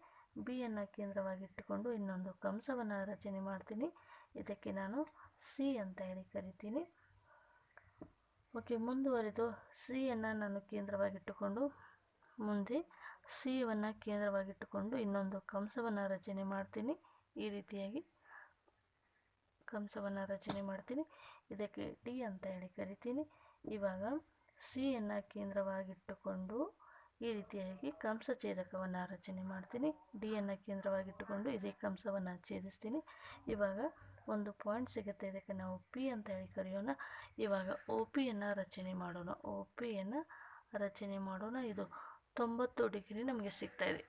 ಬಿಯನ್ನು ಕೇಂದ್ರವಾಗಿಟ್ಟುಕೊಂಡು ಇನ್ನೊಂದು ಕಂಸವನ್ನು ರಚನೆ ಮಾಡ್ತೀನಿ. ಇದಕ್ಕೆ ನಾನು ಸಿ ಅಂತ ಹೇಳಿ ಕರಿತೀನಿ. ಓಕೆ, ಮುಂದುವರೆದು ಸಿಯನ್ನು ನಾನು ಕೇಂದ್ರವಾಗಿಟ್ಟುಕೊಂಡು ಮುಂದೆ ಸಿಯನ್ನು ಕೇಂದ್ರವಾಗಿಟ್ಟುಕೊಂಡು ಇನ್ನೊಂದು ಕಂಸವನ್ನು ರಚನೆ ಮಾಡ್ತೀನಿ. ಈ ರೀತಿಯಾಗಿ ಕಂಸವನ್ನು ರಚನೆ ಮಾಡ್ತೀನಿ. ಇದಕ್ಕೆ ಡಿ ಅಂತ ಹೇಳಿ ಕರಿತೀನಿ. ಇವಾಗ ಸಿಯನ್ನು ಕೇಂದ್ರವಾಗಿಟ್ಟುಕೊಂಡು ಈ ರೀತಿಯಾಗಿ ಕಂಸ ಛೇದಕವನ್ನು ರಚನೆ ಮಾಡ್ತೀನಿ. ಡಿಯನ್ನು ಕೇಂದ್ರವಾಗಿಟ್ಟುಕೊಂಡು ಇದೇ ಕಂಸವನ್ನು ಛೇದಿಸ್ತೀನಿ. ಇವಾಗ ಒಂದು ಪಾಯಿಂಟ್ ಸಿಗುತ್ತೆ. ಇದಕ್ಕೆ ನಾವು ಪಿ ಅಂತ ಹೇಳಿ ಕರೆಯೋಣ. ಇವಾಗ ಒ ಪಿಯನ್ನು ರಚನೆ ಮಾಡೋಣ. ಒ ಪಿಯನ್ನು ರಚನೆ ಮಾಡೋಣ. ಇದು 90 ಡಿಗ್ರಿ ನಮಗೆ ಸಿಗ್ತಾ ಇದೆ.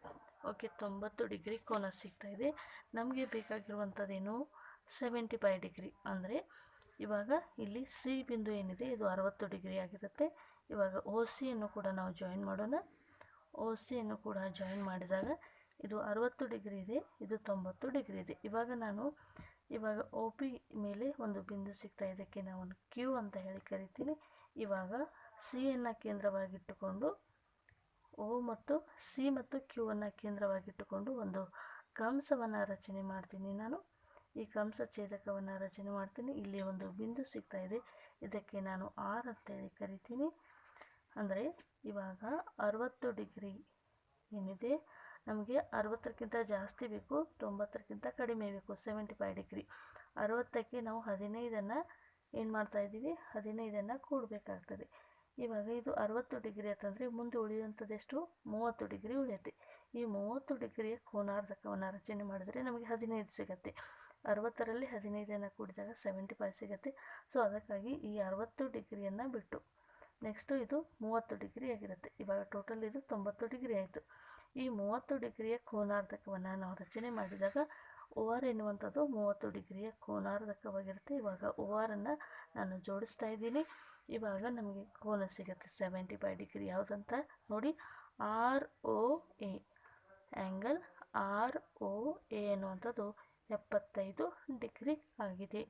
ಓಕೆ, 90 ಡಿಗ್ರಿ ಕೋನ ಸಿಗ್ತಾ ಇದೆ. ನಮಗೆ ಬೇಕಾಗಿರುವಂಥದ್ದೇನು 75 ಡಿಗ್ರಿ. ಅಂದರೆ ಇವಾಗ ಇಲ್ಲಿ ಸಿ ಬಿಂದು ಏನಿದೆ ಇದು 60 ಡಿಗ್ರಿ ಆಗಿರುತ್ತೆ. ಇವಾಗ ಒ ಸಿಯನ್ನು ಕೂಡ ನಾವು ಜಾಯಿನ್ ಮಾಡೋಣ. ಒ ಸಿಯನ್ನು ಕೂಡ ಜಾಯಿನ್ ಮಾಡಿದಾಗ ಇದು 60 ಡಿಗ್ರಿ ಇದೆ, ಇದು 90 ಡಿಗ್ರಿ ಇದೆ. ಇವಾಗ ಒ ಪಿ ಮೇಲೆ ಒಂದು ಬಿಂದು ಸಿಗ್ತಾ, ಇದಕ್ಕೆ ನಾವು ಕ್ಯೂ ಅಂತ ಹೇಳಿ ಕರಿತೀನಿ. ಇವಾಗ ಸಿಯನ್ನು ಕೇಂದ್ರವಾಗಿಟ್ಟುಕೊಂಡು ಒ ಮತ್ತು ಸಿ ಮತ್ತು ಕ್ಯೂವನ್ನು ಕೇಂದ್ರವಾಗಿಟ್ಟುಕೊಂಡು ಒಂದು ಕಂಸವನ್ನು ರಚನೆ ಮಾಡ್ತೀನಿ. ನಾನು ಈ ಕಂಸ ಛೇದಕವನ್ನು ರಚನೆ ಮಾಡ್ತೀನಿ. ಇಲ್ಲಿ ಒಂದು ಬಿಂದು ಸಿಗ್ತಾ ಇದೆ, ಇದಕ್ಕೆ ನಾನು ಆರ್ ಅಂತೇಳಿ ಕರಿತೀನಿ. ಅಂದರೆ ಇವಾಗ 60 ಡಿಗ್ರಿ ಏನಿದೆ ನಮಗೆ 60ಕ್ಕಿಂತ ಜಾಸ್ತಿ ಬೇಕು, 90ಕ್ಕಿಂತ ಕಡಿಮೆ ಬೇಕು, 75 ಡಿಗ್ರಿ. 60ಕ್ಕೆ ನಾವು 15ಅನ್ನು ಏನು ಮಾಡ್ತಾ ಇದ್ದೀವಿ, 15ಅನ್ನು ಕೂಡಬೇಕಾಗ್ತದೆ. ಇವಾಗ ಇದು 60 ಡಿಗ್ರಿ ಅಂತಂದರೆ ಮುಂದೆ ಉಳಿಯುವಂಥದ್ದು ಎಷ್ಟು, 30 ಡಿಗ್ರಿ ಉಳಿಯುತ್ತೆ. ಈ 30 ಡಿಗ್ರಿಯ ಕೋನಾರ್ಧಕವನ್ನು ರಚನೆ ಮಾಡಿದರೆ ನಮಗೆ 15 ಸಿಗುತ್ತೆ. 60ರಲ್ಲಿ 15ಅನ್ನು ಕೂಡಿದಾಗ 75 ಸಿಗುತ್ತೆ. ಸೊ ಅದಕ್ಕಾಗಿ ಈ 60 ಡಿಗ್ರಿಯನ್ನು ಬಿಟ್ಟು ನೆಕ್ಸ್ಟು ಇದು 30 ಡಿಗ್ರಿ ಆಗಿರುತ್ತೆ. ಇವಾಗ ಟೋಟಲ್ ಇದು 90 ಡಿಗ್ರಿ ಆಯಿತು. ಈ 30 ಡಿಗ್ರಿಯ ಕೋನಾರ್ಧಕವನ್ನು ನಾವು ರಚನೆ ಮಾಡಿದಾಗ ಓ ಆರ್ ಎನ್ನುವಂಥದ್ದು 30 ಡಿಗ್ರಿಯ ಕೋನಾರ್ಧಕವಾಗಿರುತ್ತೆ. ಇವಾಗ ಓ ಆರನ್ನು ನಾನು ಜೋಡಿಸ್ತಾ ಇದ್ದೀನಿ. ಇವಾಗ ನಮಗೆ ಕೋನ ಸಿಗುತ್ತೆ 75 ಡಿಗ್ರಿ. ಯಾವುದಂತ ನೋಡಿ, R O A angle R O A ಎನ್ನುವಂಥದ್ದು 75 ಡಿಗ್ರಿ ಆಗಿದೆ.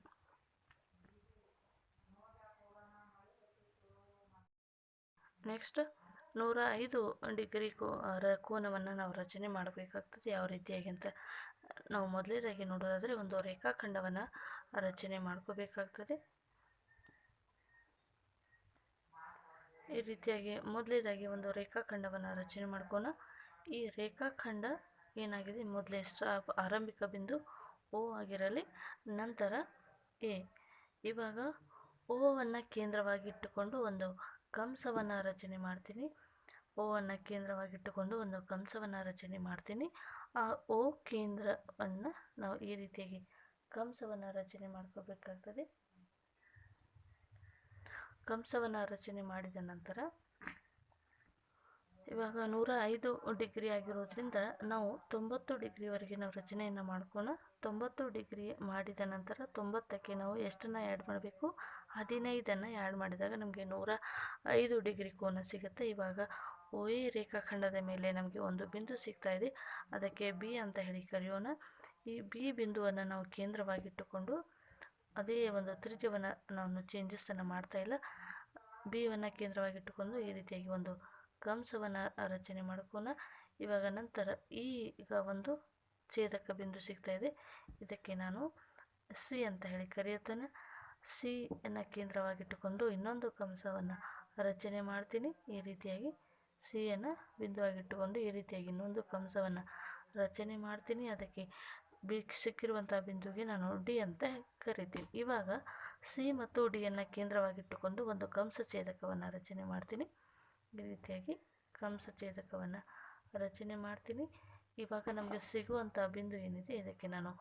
ನೆಕ್ಸ್ಟ್ 105 ಡಿಗ್ರಿ ಕೋನವನ್ನು ನಾವು ರಚನೆ ಮಾಡಬೇಕಾಗ್ತದೆ. ಯಾವ ರೀತಿಯಾಗಿ ಅಂತ ನಾವು ಮೊದಲನೇದಾಗಿ ನೋಡೋದಾದರೆ ಒಂದು ರೇಖಾಖಂಡವನ್ನು ರಚನೆ ಮಾಡ್ಕೋಬೇಕಾಗ್ತದೆ. ಈ ರೀತಿಯಾಗಿ ಮೊದಲನೇದಾಗಿ ಒಂದು ರೇಖಾಖಂಡವನ್ನು ರಚನೆ ಮಾಡ್ಕೋಣ. ಈ ರೇಖಾಖಂಡ ಏನಾಗಿದೆ, ಮೊದಲೇ ಆರಂಭಿಕ ಬಿಂದು ಓ ಆಗಿರಲಿ, ನಂತರ ಎ. ಇವಾಗ ಓವನ್ನು ಕೇಂದ್ರವಾಗಿಟ್ಟುಕೊಂಡು ಒಂದು ಕಂಸವನ್ನು ರಚನೆ ಮಾಡ್ತೀನಿ. ಓವನ್ನು ಕೇಂದ್ರವಾಗಿಟ್ಟುಕೊಂಡು ಒಂದು ಕಂಸವನ್ನು ರಚನೆ ಮಾಡ್ತೀನಿ. ಆ ಓ ಕೇಂದ್ರವನ್ನು ನಾವು ಈ ರೀತಿಯಾಗಿ ಕಂಸವನ್ನು ರಚನೆ ಮಾಡ್ಕೋಬೇಕಾಗ್ತದೆ. ಕಂಸವನ್ನು ರಚನೆ ಮಾಡಿದ ನಂತರ ಇವಾಗ 105 ಡಿಗ್ರಿ ಆಗಿರೋದ್ರಿಂದ ನಾವು 90 ಡಿಗ್ರಿವರೆಗೆ ನಾವು ರಚನೆಯನ್ನು ಮಾಡ್ಕೋಣ. 90 ಡಿಗ್ರಿ ಮಾಡಿದ ನಂತರ 90ಕ್ಕೆ ನಾವು ಎಷ್ಟನ್ನು ಆ್ಯಡ್ ಮಾಡಬೇಕು, 15ಅನ್ನು ಆ್ಯಡ್ ಮಾಡಿದಾಗ ನಮಗೆ 105 ಡಿಗ್ರಿ ಕೋನ ಸಿಗುತ್ತೆ. ಇವಾಗ ಓ ಎ ರೇಖಾಖಂಡದ ಮೇಲೆ ನಮಗೆ ಒಂದು ಬಿಂದು ಸಿಗ್ತಾ ಇದೆ, ಅದಕ್ಕೆ ಬಿ ಅಂತ ಹೇಳಿ ಕರೆಯೋಣ. ಈ ಬಿ ಬಿಂದುವನ್ನು ನಾವು ಕೇಂದ್ರವಾಗಿಟ್ಟುಕೊಂಡು ಅದೇ ಒಂದು ತ್ರಿಜ್ಯವನ್ನು ನಾನು ಚೇಂಜಸ್ಸನ್ನು ಮಾಡ್ತಾ ಇಲ್ಲ, ಬಿಯನ್ನು ಕೇಂದ್ರವಾಗಿಟ್ಟುಕೊಂಡು ಈ ರೀತಿಯಾಗಿ ಒಂದು ಕಂಸವನ್ನು ರಚನೆ ಮಾಡ್ಕೋಣ. ಇವಾಗ ನಂತರ ಈಗ ಒಂದು ಛೇದಕ ಬಿಂದು ಸಿಗ್ತಾ ಇದೆ, ಇದಕ್ಕೆ ನಾನು ಸಿ ಅಂತ ಹೇಳಿ ಕರೆಯುತ್ತೇನೆ. ಸಿಯನ್ನು ಕೇಂದ್ರವಾಗಿಟ್ಟುಕೊಂಡು ಇನ್ನೊಂದು ಕಂಸವನ್ನು ರಚನೆ ಮಾಡ್ತೀನಿ. ಈ ರೀತಿಯಾಗಿ ಸಿಯನ್ನು ಬಿಂದುವಾಗಿಟ್ಟುಕೊಂಡು ಈ ರೀತಿಯಾಗಿ ಇನ್ನೊಂದು ಕಂಸವನ್ನು ರಚನೆ ಮಾಡ್ತೀನಿ. ಅದಕ್ಕೆ ಸಿಕ್ಕಿರುವಂಥ ಬಿಂದುವಿಗೆ ನಾನು ಡಿ ಅಂತ ಕರಿತೀನಿ. ಇವಾಗ ಸಿ ಮತ್ತು ಡಿಯನ್ನು ಕೇಂದ್ರವಾಗಿಟ್ಟುಕೊಂಡು ಒಂದು ಕಂಸ ಛೇದಕವನ್ನು ರಚನೆ ಮಾಡ್ತೀನಿ. ಈ ರೀತಿಯಾಗಿ ಕಂಸ ಛೇದಕವನ್ನು ರಚನೆ ಮಾಡ್ತೀನಿ. ಇವಾಗ ನಮಗೆ ಸಿಗುವಂಥ ಬಿಂದು ಏನಿದೆ ಇದಕ್ಕೆ ನಾನು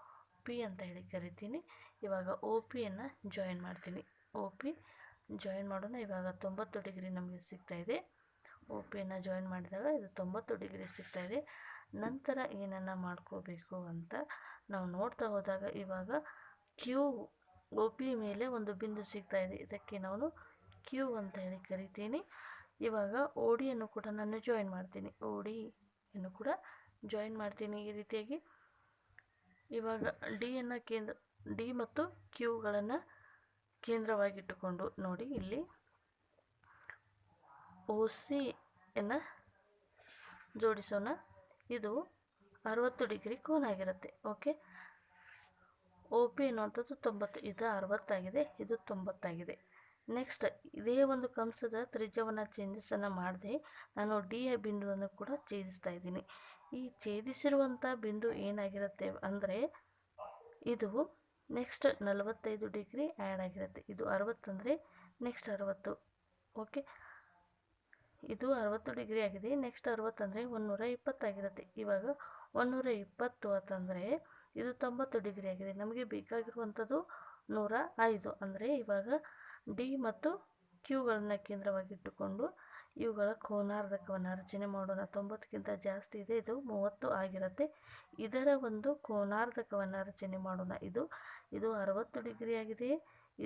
ಪಿ ಅಂತ ಹೇಳಿ ಕರಿತೀನಿ. ಇವಾಗ ಒ ಪಿಯನ್ನು ಜಾಯಿನ್ ಮಾಡ್ತೀನಿ. ಒ ಪಿ ಜಾಯಿನ್ ಮಾಡೋಣ. ಇವಾಗ 90 ಡಿಗ್ರಿ ನಮಗೆ ಸಿಗ್ತಾ ಇದೆ. ಒ ಪಿಯನ್ನು ಜಾಯಿನ್ ಮಾಡಿದಾಗ ಇದು 90 ಡಿಗ್ರಿ ಸಿಗ್ತಾ ಇದೆ. ನಂತರ ಏನನ್ನು ಮಾಡ್ಕೋಬೇಕು ಅಂತ ನಾವು ನೋಡ್ತಾ ಹೋದಾಗ ಇವಾಗ ಕ್ಯೂ ಒ ಪಿ ಮೇಲೆ ಒಂದು ಬಿಂದು ಸಿಗ್ತಾ ಇದೆ. ಇದಕ್ಕೆ ನಾನು ಕ್ಯೂ ಅಂತ ಹೇಳಿ ಕರಿತೀನಿ. ಇವಾಗ ಓ ಡಿಯನ್ನು ಕೂಡ ನಾನು ಜಾಯಿನ್ ಮಾಡ್ತೀನಿ. ಓ ಡಿಯನ್ನು ಕೂಡ ಜಾಯಿನ್ ಮಾಡ್ತೀನಿ ಈ ರೀತಿಯಾಗಿ. ಇವಾಗ ಡಿ ಮತ್ತು ಕ್ಯೂಗಳನ್ನು ಕೇಂದ್ರವಾಗಿಟ್ಟುಕೊಂಡು ನೋಡಿ ಇಲ್ಲಿ ಒ ಸಿಯನ್ನು ಜೋಡಿಸೋಣ. ಇದು 60 ಡಿಗ್ರಿ ಕೋನ ಆಗಿರುತ್ತೆ. ಓಕೆ, ಒ ಪಿ ಎನ್ನುವಂಥದ್ದು 90, ಇದು 60 ಆಗಿದೆ, ಇದು 90 ಆಗಿದೆ. ನೆಕ್ಸ್ಟ್ ಇದೇ ಒಂದು ಕಂಸದ ತ್ರಿಜ್ಯವನ್ನು ಚೇಂಜಸನ್ನು ಮಾಡದೆ ನಾನು ಡಿಯ ಬಿಂದುವನ್ನು ಕೂಡ ಛೇದಿಸ್ತಾ ಇದ್ದೀನಿ. ಈ ಛೇದಿಸಿರುವಂಥ ಬಿಂದು ಏನಾಗಿರುತ್ತೆ ಅಂದರೆ ಇದು ನೆಕ್ಸ್ಟ್ 45 ಡಿಗ್ರಿ ಆ್ಯಡ್ ಆಗಿರುತ್ತೆ. ಇದು 60 ಅಂದರೆ ನೆಕ್ಸ್ಟ್ 60. ಓಕೆ, ಇದು 60 ಡಿಗ್ರಿ ಆಗಿದೆ. ನೆಕ್ಸ್ಟ್ 60 ಅಂದರೆ 120 ಆಗಿರುತ್ತೆ. ಇವಾಗ 120 ಅಂತಂದರೆ ಇದು 90 ಡಿಗ್ರಿ ಆಗಿದೆ. ನಮಗೆ ಬೇಕಾಗಿರುವಂಥದ್ದು 105. ಅಂದರೆ ಇವಾಗ ಡಿ ಮತ್ತು ಕ್ಯೂಗಳನ್ನು ಕೇಂದ್ರವಾಗಿಟ್ಟುಕೊಂಡು ಇವುಗಳ ಕೋನಾರ್ಧಕವನ್ನು ರಚನೆ ಮಾಡೋಣ. 90ಕ್ಕಿಂತ ಜಾಸ್ತಿ ಇದೆ, ಇದು 30 ಆಗಿರುತ್ತೆ. ಇದರ ಒಂದು ಕೋನಾರ್ಧಕವನ್ನು ರಚನೆ ಮಾಡೋಣ. ಇದು 60 ಡಿಗ್ರಿ ಆಗಿದೆ,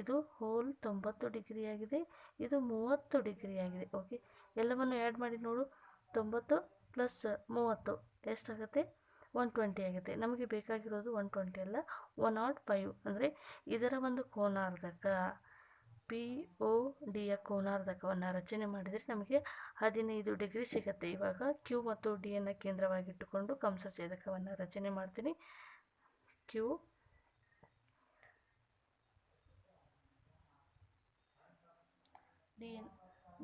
ಇದು ಹೋಲ್ 90 ಡಿಗ್ರಿ ಆಗಿದೆ, ಇದು 30 ಡಿಗ್ರಿ ಆಗಿದೆ. ಓಕೆ, ಎಲ್ಲವನ್ನು ಆ್ಯಡ್ ಮಾಡಿ ನೋಡು. 90 ಪ್ಲಸ್ 30 ಎಷ್ಟಾಗುತ್ತೆ? 120 ಆಗುತ್ತೆ. ನಮಗೆ ಬೇಕಾಗಿರೋದು 120 ಅಲ್ಲ, 105. ಅಂದರೆ ಇದರ ಒಂದು ಕೋನಾರ್ಧಕ ಪಿ ಒ ಡಿಯ ಕೋನಾರ್ಧಕವನ್ನು ರಚನೆ ಮಾಡಿದರೆ ನಮಗೆ 15 ಡಿಗ್ರಿ ಸಿಗುತ್ತೆ. ಇವಾಗ ಕ್ಯೂ ಮತ್ತು ಡಿಯನ್ನು ಕೇಂದ್ರವಾಗಿಟ್ಟುಕೊಂಡು ಕಂಸಛೇದಕವನ್ನು ರಚನೆ ಮಾಡ್ತೀನಿ. ಕ್ಯೂ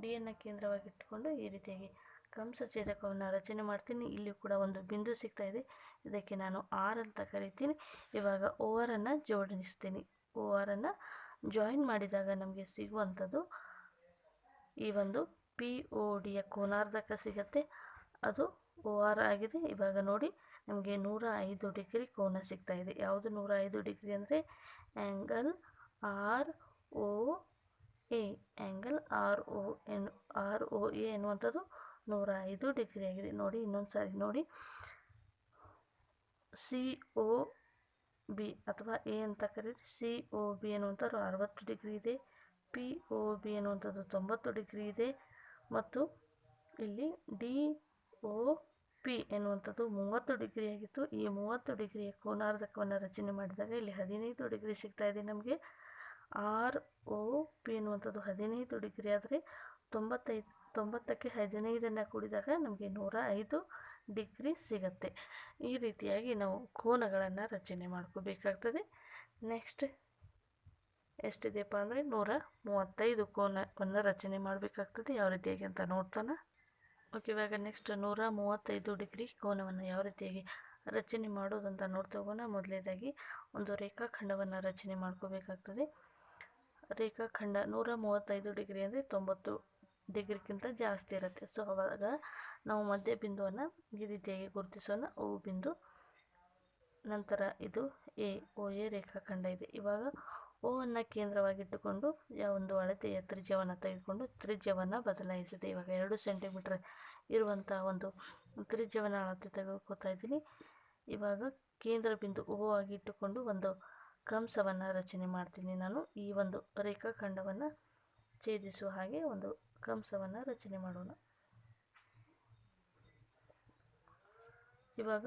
ಡಿಯನ್ನು ಕೇಂದ್ರವಾಗಿಟ್ಟುಕೊಂಡು ಈ ರೀತಿಯಾಗಿ ಕಂಸಛೇದಕವನ್ನು ರಚನೆ ಮಾಡ್ತೀನಿ. ಇಲ್ಲಿ ಕೂಡ ಒಂದು ಬಿಂದು ಸಿಗ್ತಾ ಇದೆ, ಇದಕ್ಕೆ ನಾನು ಆರ್ ಅಂತ ಕರಿತೀನಿ. ಇವಾಗ ಓ ಆರನ್ನು ಜೋಡಿಸ್ತೀನಿ. ಓ ಆರನ್ನು ಜಾಯಿನ್ ಮಾಡಿದಾಗ ನಮಗೆ ಸಿಗುವಂಥದ್ದು ಈ ಒಂದು ಪಿ ಒ ಡಿಯ ಕೋನಾರ್ಧಕ ಸಿಗುತ್ತೆ, ಅದು ಓ ಆರ್ ಆಗಿದೆ. ಇವಾಗ ನೋಡಿ ನಮಗೆ 105 ಡಿಗ್ರಿ ಕೋನ ಸಿಗ್ತಾ ಇದೆ. ಯಾವುದು 105 ಡಿಗ್ರಿ ಅಂದರೆ angle R O A. Angle R O A ಎನ್ನುವಂಥದ್ದು 105 ಡಿಗ್ರಿ ಆಗಿದೆ. ನೋಡಿ ಇನ್ನೊಂದು ಸಾರಿ ನೋಡಿ, ಸಿ ಒ ಬಿ ಅಥವಾ ಎ ಅಂತ ಕರೀರಿ. ಸಿ ಒ ಬಿ ಎನ್ನುವಂಥದ್ದು 60 ಡಿಗ್ರಿ ಇದೆ, ಪಿ ಒ ಬಿ ಎನ್ನುವಂಥದ್ದು 90 ಡಿಗ್ರಿ ಇದೆ, ಮತ್ತು ಇಲ್ಲಿ ಡಿ ಒ ಪಿ ಎನ್ನುವಂಥದ್ದು 30 ಡಿಗ್ರಿ ಆಗಿತ್ತು. ಈ 30 ಡಿಗ್ರಿಯ ಕೋನಾರ್ಧಕವನ್ನು ರಚನೆ ಮಾಡಿದಾಗ ಇಲ್ಲಿ 15 ಡಿಗ್ರಿ ಸಿಗ್ತಾ ಇದೆ ನಮಗೆ. ಆರ್ ಒ ಪಿ ಎನ್ನುವಂಥದ್ದು 15 ಡಿಗ್ರಿ ಆದರೆ 90ಕ್ಕೆ 15 ಕೂಡಿದಾಗ ನಮಗೆ 105 ಡಿಗ್ರಿ ಸಿಗುತ್ತೆ. ಈ ರೀತಿಯಾಗಿ ನಾವು ಕೋನಗಳನ್ನು ರಚನೆ ಮಾಡ್ಕೋಬೇಕಾಗ್ತದೆ. ನೆಕ್ಸ್ಟ್ ಎಷ್ಟಿದೆಯಪ್ಪ ಅಂದರೆ 135 ಕೋನವನ್ನು ರಚನೆ ಮಾಡಬೇಕಾಗ್ತದೆ. ಯಾವ ರೀತಿಯಾಗಿ ಅಂತ ನೋಡ್ತಾನ. ಓಕೆ, ಇವಾಗ ನೆಕ್ಸ್ಟ್ 135 ಡಿಗ್ರಿ ಕೋನವನ್ನು ಯಾವ ರೀತಿಯಾಗಿ ರಚನೆ ಮಾಡೋದಂತ ನೋಡ್ತಾ ಹೋಗೋಣ. ಮೊದಲನೇದಾಗಿ ಒಂದು ರೇಖಾಖಂಡವನ್ನು ರಚನೆ ಮಾಡ್ಕೋಬೇಕಾಗ್ತದೆ. ರೇಖಾಖಂಡ 135 ಡಿಗ್ರಿ ಅಂದರೆ 90 ಡಿಗ್ರಿಗಿಂತ ಜಾಸ್ತಿ ಇರುತ್ತೆ. ಸೊ ಅವಾಗ ನಾವು ಮಧ್ಯ ಬಿಂದುವನ್ನು ಈ ರೀತಿಯಾಗಿ ಗುರುತಿಸೋಣ. ಓ ಬಿಂದು, ನಂತರ ಇದು ಒ ಎ ರೇಖಾಖಂಡ ಇದೆ. ಇವಾಗ ಓ ಅನ್ನು ಕೇಂದ್ರವಾಗಿಟ್ಟುಕೊಂಡು ಒಂದು ಅಳತೆಯ ತ್ರಿಜ್ಯವನ್ನು ತೆಗೆದುಕೊಂಡು ತ್ರಿಜ್ಯವನ್ನು ಬದಲಾಯಿಸಿದೆ. ಇವಾಗ 2 ಸೆಂಟಿಮೀಟರ್ ಇರುವಂಥ ಒಂದು ತ್ರಿಜ್ಯವನ್ನು ಅಳತೆ ತೆಗೆದುಕೊತಾ ಇದ್ದೀನಿ. ಇವಾಗ ಕೇಂದ್ರ ಬಿಂದು ಓ ಆಗಿ ಇಟ್ಟುಕೊಂಡು ಒಂದು ಕಂಸವನ್ನು ರಚನೆ ಮಾಡ್ತೀನಿ. ನಾನು ಈ ಒಂದು ರೇಖಾಖಂಡವನ್ನು ಛೇದಿಸುವ ಹಾಗೆ ಒಂದು ಕಂಸವನ್ನು ರಚನೆ ಮಾಡೋಣ. ಇವಾಗ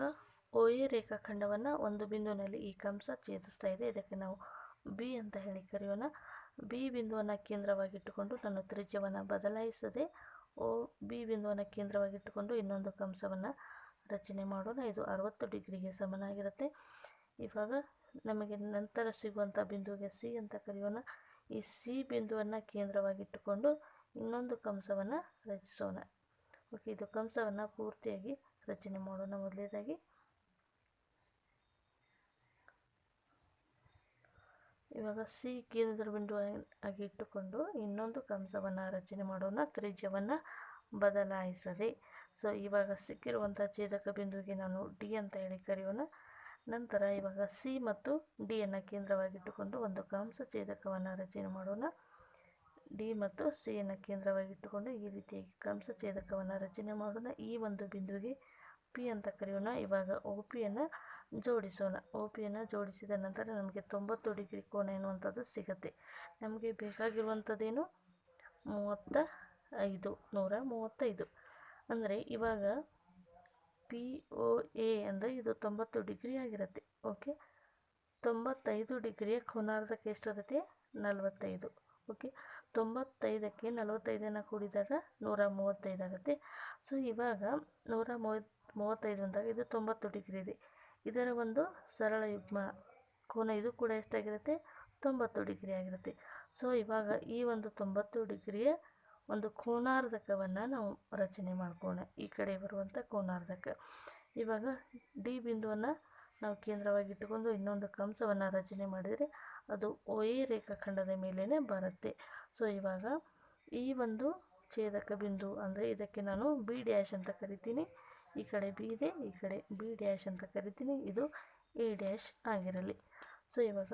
ಒ ಎ ರೇಖಾಖಂಡವನ್ನು ಒಂದು ಬಿಂದುವಿನಲ್ಲಿ ಈ ಕಂಸ ಛೇದಿಸ್ತಾ ಇದೆ. ಇದಕ್ಕೆ ನಾವು ಬಿ ಅಂತ ಹೇಳಿ ಕರೆಯೋಣ. ಬಿ ಬಿಂದುವನ್ನು ಕೇಂದ್ರವಾಗಿಟ್ಟುಕೊಂಡು ನಾನು ತ್ರಿಜ್ಯವನ್ನು ಬದಲಾಯಿಸದೆ ಒ ಬಿ ಬಿಂದುವನ್ನು ಕೇಂದ್ರವಾಗಿಟ್ಟುಕೊಂಡು ಇನ್ನೊಂದು ಕಂಸವನ್ನು ರಚನೆ ಮಾಡೋಣ. ಇದು 60 ಡಿಗ್ರಿಗೆ ಸಮನಾಗಿರುತ್ತೆ. ಇವಾಗ ನಮಗೆ ನಂತರ ಸಿಗುವಂಥ ಬಿಂದುವಿಗೆ ಸಿ ಅಂತ ಕರೆಯೋಣ. ಈ ಸಿ ಬಿಂದುವನ್ನು ಕೇಂದ್ರವಾಗಿಟ್ಟುಕೊಂಡು ಇನ್ನೊಂದು ಕಂಸವನ್ನು ರಚಿಸೋಣ. ಓಕೆ, ಇದು ಕಂಸವನ್ನು ಪೂರ್ತಿಯಾಗಿ ರಚನೆ ಮಾಡೋಣ. ಮೊದಲನೇದಾಗಿ ಇವಾಗ ಸಿ ಕೇಂದ್ರ ಬಿಂದು ಆಗಿ ಇಟ್ಟುಕೊಂಡು ಇನ್ನೊಂದು ಕಂಸವನ್ನು ರಚನೆ ಮಾಡೋಣ, ತ್ರಿಜ್ಯವನ್ನು ಬದಲಾಯಿಸದೆ. ಸೊ ಇವಾಗ ಸಿಕ್ಕಿರುವಂಥ ಛೇದಕ ಬಿಂದುವಿಗೆ ನಾನು ಡಿ ಅಂತ ಹೇಳಿ ಕರೆಯೋಣ. ನಂತರ ಇವಾಗ ಸಿ ಮತ್ತು ಡಿಯನ್ನು ಕೇಂದ್ರವಾಗಿಟ್ಟುಕೊಂಡು ಒಂದು ಕಂಸ ಛೇದಕವನ್ನು ರಚನೆ ಮಾಡೋಣ. ಡಿ ಮತ್ತು ಸಿಯನ್ನು ಕೇಂದ್ರವಾಗಿಟ್ಟುಕೊಂಡು ಈ ರೀತಿಯಾಗಿ ಕಂಸಛೇದಕವನ್ನು ರಚನೆ ಮಾಡೋಣ. ಈ ಒಂದು ಬಿಂದುವಿಗೆ ಪಿ ಅಂತ ಕರೆಯೋಣ. ಇವಾಗ ಒ ಪಿಯನ್ನು ಜೋಡಿಸೋಣ. ಒ ಪಿಯನ್ನು ಜೋಡಿಸಿದ ನಂತರ ನಮಗೆ 90 ಡಿಗ್ರಿ ಕೋನ ಎನ್ನುವಂಥದ್ದು ಸಿಗುತ್ತೆ. ನಮಗೆ ಬೇಕಾಗಿರುವಂಥದ್ದೇನು 135 ಅಂದರೆ ಇವಾಗ ಪಿ ಒ ಎ ಅಂದರೆ ಇದು 90 ಡಿಗ್ರಿ ಆಗಿರುತ್ತೆ. ಓಕೆ, 95 ಡಿಗ್ರಿಯ ಕೋನಾರ್ಧಕ್ಕೆ ಎಷ್ಟಿರುತ್ತೆ? 45. ಓಕೆ, 95ಕ್ಕೆ 45 ಕೂಡಿದಾಗ 135 ಆಗುತ್ತೆ. ಸೊ ಇವಾಗ 135 ಅಂದಾಗ ಇದು 90 ಡಿಗ್ರಿ ಇದೆ. ಇದರ ಒಂದು ಸರಳ ಯುಗ್ಮ ಕೋನ ಇದು ಕೂಡ ಎಷ್ಟಾಗಿರುತ್ತೆ? 90 ಡಿಗ್ರಿ ಆಗಿರುತ್ತೆ. ಸೊ ಇವಾಗ ಈ ಒಂದು 90 ಡಿಗ್ರಿಯ ಒಂದು ಕೋನಾರ್ಧಕವನ್ನು ನಾವು ರಚನೆ ಮಾಡ್ಕೋಣ. ಈ ಕಡೆ ಬರುವಂಥ ಕೋನಾರ್ಧಕ. ಇವಾಗ ಡಿ ಬಿಂದುವನ್ನು ನಾವು ಕೇಂದ್ರವಾಗಿಟ್ಟುಕೊಂಡು ಇನ್ನೊಂದು ಕಂಸವನ್ನು ರಚನೆ ಮಾಡಿದರೆ ಅದು ಒ ಎ ರೇಖಾಖಂಡದ ಮೇಲೇ ಬರುತ್ತೆ. ಸೊ ಇವಾಗ ಈ ಒಂದು ಛೇದಕ ಬಿಂದು ಅಂದರೆ ಇದಕ್ಕೆ ನಾನು ಬಿ ಡ್ಯಾಶ್ ಅಂತ ಕರಿತೀನಿ. ಈ ಕಡೆ ಬಿ ಇದೆ, ಈ ಕಡೆ ಬಿ ಡ್ಯಾಶ್ ಅಂತ ಕರಿತೀನಿ. ಇದು ಎ ಡ್ಯಾಶ್ ಆಗಿರಲಿ. ಸೊ ಇವಾಗ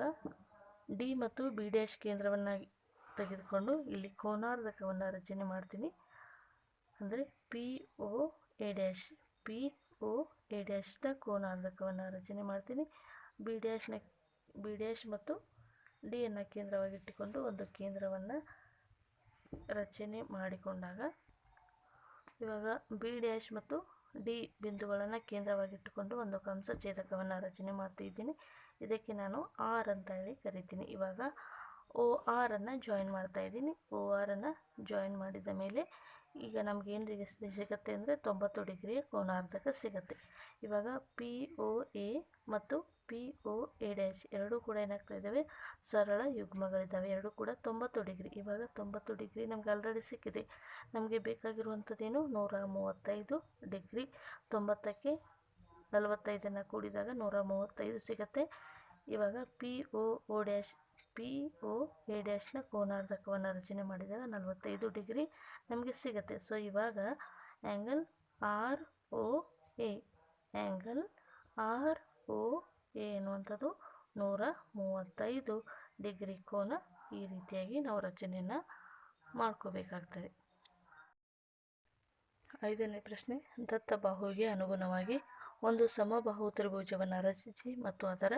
ಡಿ ಮತ್ತು ಬಿ ಡ್ಯಾಶ್ ಕೇಂದ್ರವನ್ನು ತೆಗೆದುಕೊಂಡು ಇಲ್ಲಿ ಕೋನಾರ್ಧಕವನ್ನು ರಚನೆ ಮಾಡ್ತೀನಿ. ಅಂದರೆ P O A dash, P O A ಡ್ಯಾಶ್ನ ಕೋನಾರ್ಧಕವನ್ನು ರಚನೆ ಮಾಡ್ತೀನಿ. ಬಿ ಡ್ಯಾಶ್ ಮತ್ತು ಡಿಯನ್ನು ಕೇಂದ್ರವಾಗಿಟ್ಟುಕೊಂಡು ಒಂದು ಕೇಂದ್ರವನ್ನು ರಚನೆ ಮಾಡಿಕೊಂಡಾಗ ಇವಾಗ ಬಿ ಡ್ಯಾಶ್ ಮತ್ತು ಡಿ ಬಿಂದುಗಳನ್ನು ಕೇಂದ್ರವಾಗಿಟ್ಟುಕೊಂಡು ಒಂದು ಕಂಸಛೇದಕವನ್ನು ರಚನೆ ಮಾಡ್ತಿದ್ದೀನಿ. ಇದಕ್ಕೆ ನಾನು ಆರ್ ಅಂತ ಹೇಳಿ ಕರಿತೀನಿ. ಇವಾಗ ಒ ಆರನ್ನು ಜಾಯಿನ್ ಮಾಡ್ತಾ ಇದ್ದೀನಿ. ಒ ಆರನ್ನು ಜಾಯಿನ್ ಮಾಡಿದ ಮೇಲೆ ಈಗ ನಮಗೇನು ಸಿಗುತ್ತೆ ಅಂದರೆ 90 ಡಿಗ್ರಿಯ ಕೋನಾರ್ಧಕ ಸಿಗುತ್ತೆ. ಇವಾಗ ಪಿ ಒ ಎ ಮತ್ತು ಪಿ ಒ ಎ ಡ್ಯಾಶ್ ಎರಡೂ ಕೂಡ ಏನಾಗ್ತಾ ಇದ್ದಾವೆ? ಸರಳ ಯುಗ್ಮಗಳಿದ್ದಾವೆ. ಎರಡೂ ಕೂಡ 90 ಡಿಗ್ರಿ. ಇವಾಗ 90 ಡಿಗ್ರಿ ನಮಗೆ ಆಲ್ರೆಡಿ ಸಿಕ್ಕಿದೆ. ನಮಗೆ ಬೇಕಾಗಿರುವಂಥದ್ದೇನು? 135 ಡಿಗ್ರಿ. 90ಕ್ಕೆ 45 ಕೂಡಿದಾಗ 135 ಸಿಗುತ್ತೆ. ಇವಾಗ ಪಿ ಒ ಎ ಡ್ಯಾಶ್ನ ಕೋನಾರ್ಧಕವನ್ನು ರಚನೆ ಮಾಡಿದಾಗ 45 ಡಿಗ್ರಿ ನಮಗೆ ಸಿಗುತ್ತೆ. ಸೊ ಇವಾಗ ಆ್ಯಂಗಲ್ ಆರ್ ಒ ಎ ಎನ್ನುವಂಥದ್ದು 135 ಡಿಗ್ರಿ ಕೋನ. ಈ ರೀತಿಯಾಗಿ ನಾವು ರಚನೆಯನ್ನು ಮಾಡ್ಕೋಬೇಕಾಗ್ತದೆ. 5ನೇ ಪ್ರಶ್ನೆ, ದತ್ತ ಬಾಹುವಿಗೆ ಅನುಗುಣವಾಗಿ ಒಂದು ಸಮಬಾಹು ತ್ರಿಭುಜವನ್ನು ರಚಿಸಿ ಮತ್ತು ಅದರ